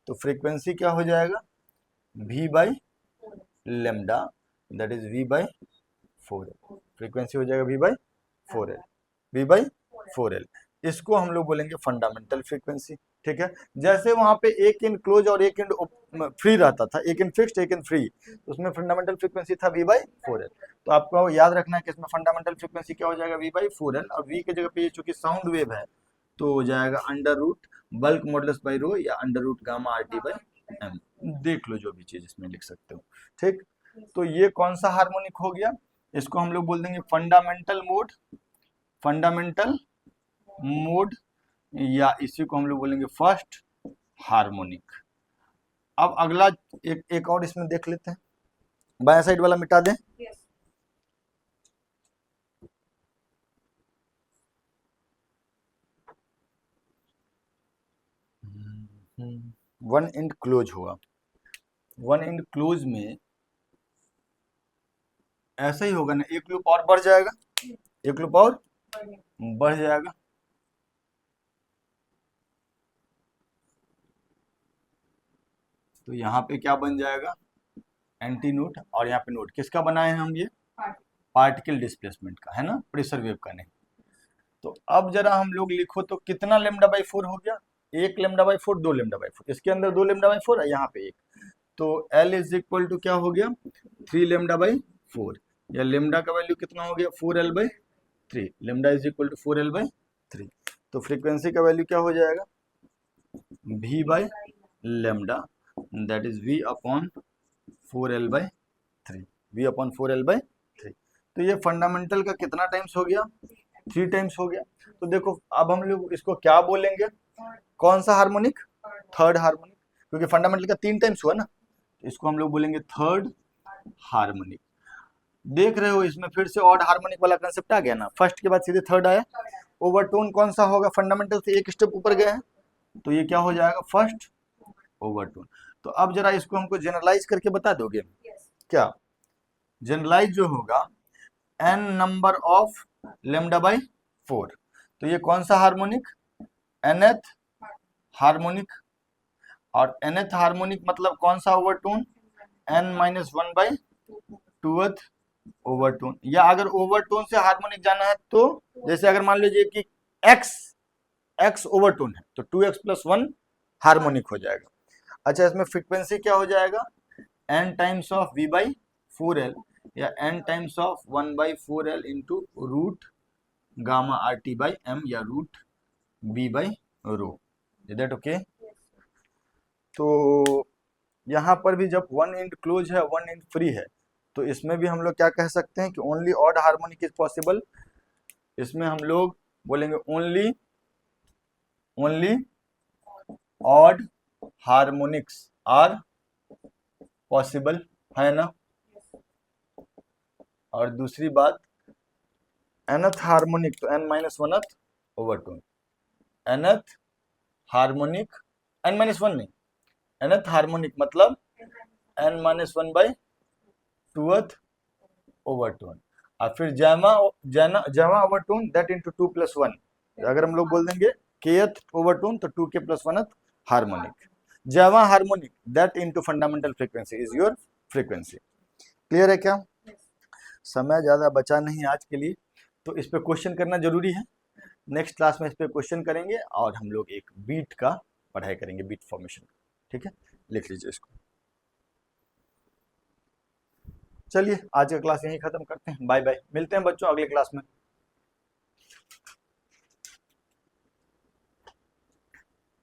तो फ्रीक्वेंसी क्या हो जाएगा? v by lambda, that is v by 4l। Frequency हो जाएगा v by 4l, v by 4l। इसको हम लोग बोलेंगे फंडामेंटल फ्रीक्वेंसी, ठीक है। जैसे वहां पे एक एंड क्लोज और एक एंड फ्री रहता था, एक एंड फिक्स्ड एक एंड फ्री, उसमें फंडामेंटल फ्रीक्वेंसी था v बाई 4l। तो आपको याद रखना है कि इसमें फंडामेंटल फ्रीक्वेंसी क्या हो जाएगा? v बाई 4l, और v की जगह पे ये चूंकि साउंड वेव है तो हो जाएगा under root bulk modulus by rho या under root gamma R T by M. देख लो जो भी चीज इसमें लिख सकते हो, ठीक। तो ये कौन सा हार्मोनिक हो गया? इसको हम लोग बोल देंगे फंडामेंटल मोड, फंडामेंटल मोड, या इसी को हम लोग बोलेंगे फर्स्ट हार्मोनिक। अब अगला एक और इसमें देख लेते हैं, बाया साइड वाला मिटा दें। वन एंड क्लोज होगा, वन एंड क्लोज में ऐसा ही होगा ना, एक लूप और बढ़ जाएगा, एक लूप और बढ़ जाएगा, तो यहाँ पे क्या बन जाएगा, एंटी नोड, और यहाँ पे नोड किसका बनाए हैं हम, ये पार्टिकल डिस्प्लेसमेंट का है ना, प्रेशर वेव का नहीं। तो अब जरा हम लोग लिखो तो कितना λ/4 हो गया, 1 λ/4, 2 λ/4, इसके अंदर 2 λ/4 है, यहाँ पे 1, तो L इज इक्वल टू क्या हो गया, 3 λ/4, या लेमडा का वैल्यू कितना हो गया, 4L/3, lambda is equal to 4L/3। तो फ्रीक्वेंसी का वैल्यू क्या हो जाएगा, V/λ, that is V upon 4L/3, V upon 4L/3। तो ये फंडामेंटल का कितना टाइम्स हो गया, 3 टाइम्स हो गया। तो देखो अब हम लोग इसको क्या बोलेंगे, कौन सा हार्मोनिक, थर्ड हार्मोनिक, क्योंकि फंडामेंटल का 3 टाइम्स हुआ ना, तो इसको हम लोग बोलेंगे थर्ड हार्मोनिक। देख रहे हो इसमें फिर से ऑड हार्मोनिक वाला कंसेप्ट आ गया ना, फर्स्ट के बाद सीधे थर्ड आया। ओवरटोन कौन सा होगा, फंडामेंटल से एक स्टेप ऊपर गया है, तो ये क्या हो जाएगा, फर्स्ट ओवरटोन। तो अब जरा इसको हमको जनरलाइज करके बता दोगे क्या, जनरलाइज जो होगा n नंबर ऑफ λ/4, तो ये कौन सा हार्मोनिक, nth हार्मोनिक, और nth हार्मोनिक मतलब कौन सा ओवरटोन, n-1/2th ओवरटोन। या अगर ओवरटोन से हार्मोनिक जाना है तो जैसे अगर मान लीजिए कि x ओवरटोन है तो 2x + 1 हार्मोनिक हो जाएगा। अच्छा, इसमें फ्रीक्वेंसी क्या हो जाएगा, n टाइम्स ऑफ V/4L, या n times of 1/4L into root gamma RT/m, या root B/ρ। Is that okay? तो यहाँ पर भी जब वन एंड क्लोज है, वन एंड फ्री है, तो इसमें भी हम लोग क्या कह सकते हैं कि only odd harmonic is possible. इसमें हम लोग बोलेंगे only odd harmonics are possible, है ना। और दूसरी बात, nth हार्मोनिक तो n-1th overtone, nth harmonic, n-1 नहीं, nth हार्मोनिक मतलब n-1/2th ओवरटोन, और फिर जैमा ओवरटोन दैट इंटू 2 + 1। अगर हम लोग बोल देंगे kth ओवरटोन तो 2k + 1th हार्मोनिक, जैमा harmonic that into fundamental frequency is your frequency. Clear है क्या? समय ज़्यादा बचा नहीं आज के लिए, तो इस पे क्वेश्चन करना जरूरी है। नेक्स्ट क्लास में इस पे क्वेश्चन करेंगे और हम लोग एक बीट का पढ़ाई करेंगे, बीट फॉर्मेशन। ठीक है, लिख लीजिए इसको। चलिए आज का क्लास यहीं खत्म करते हैं, बाय बाय, मिलते हैं बच्चों अगले क्लास में।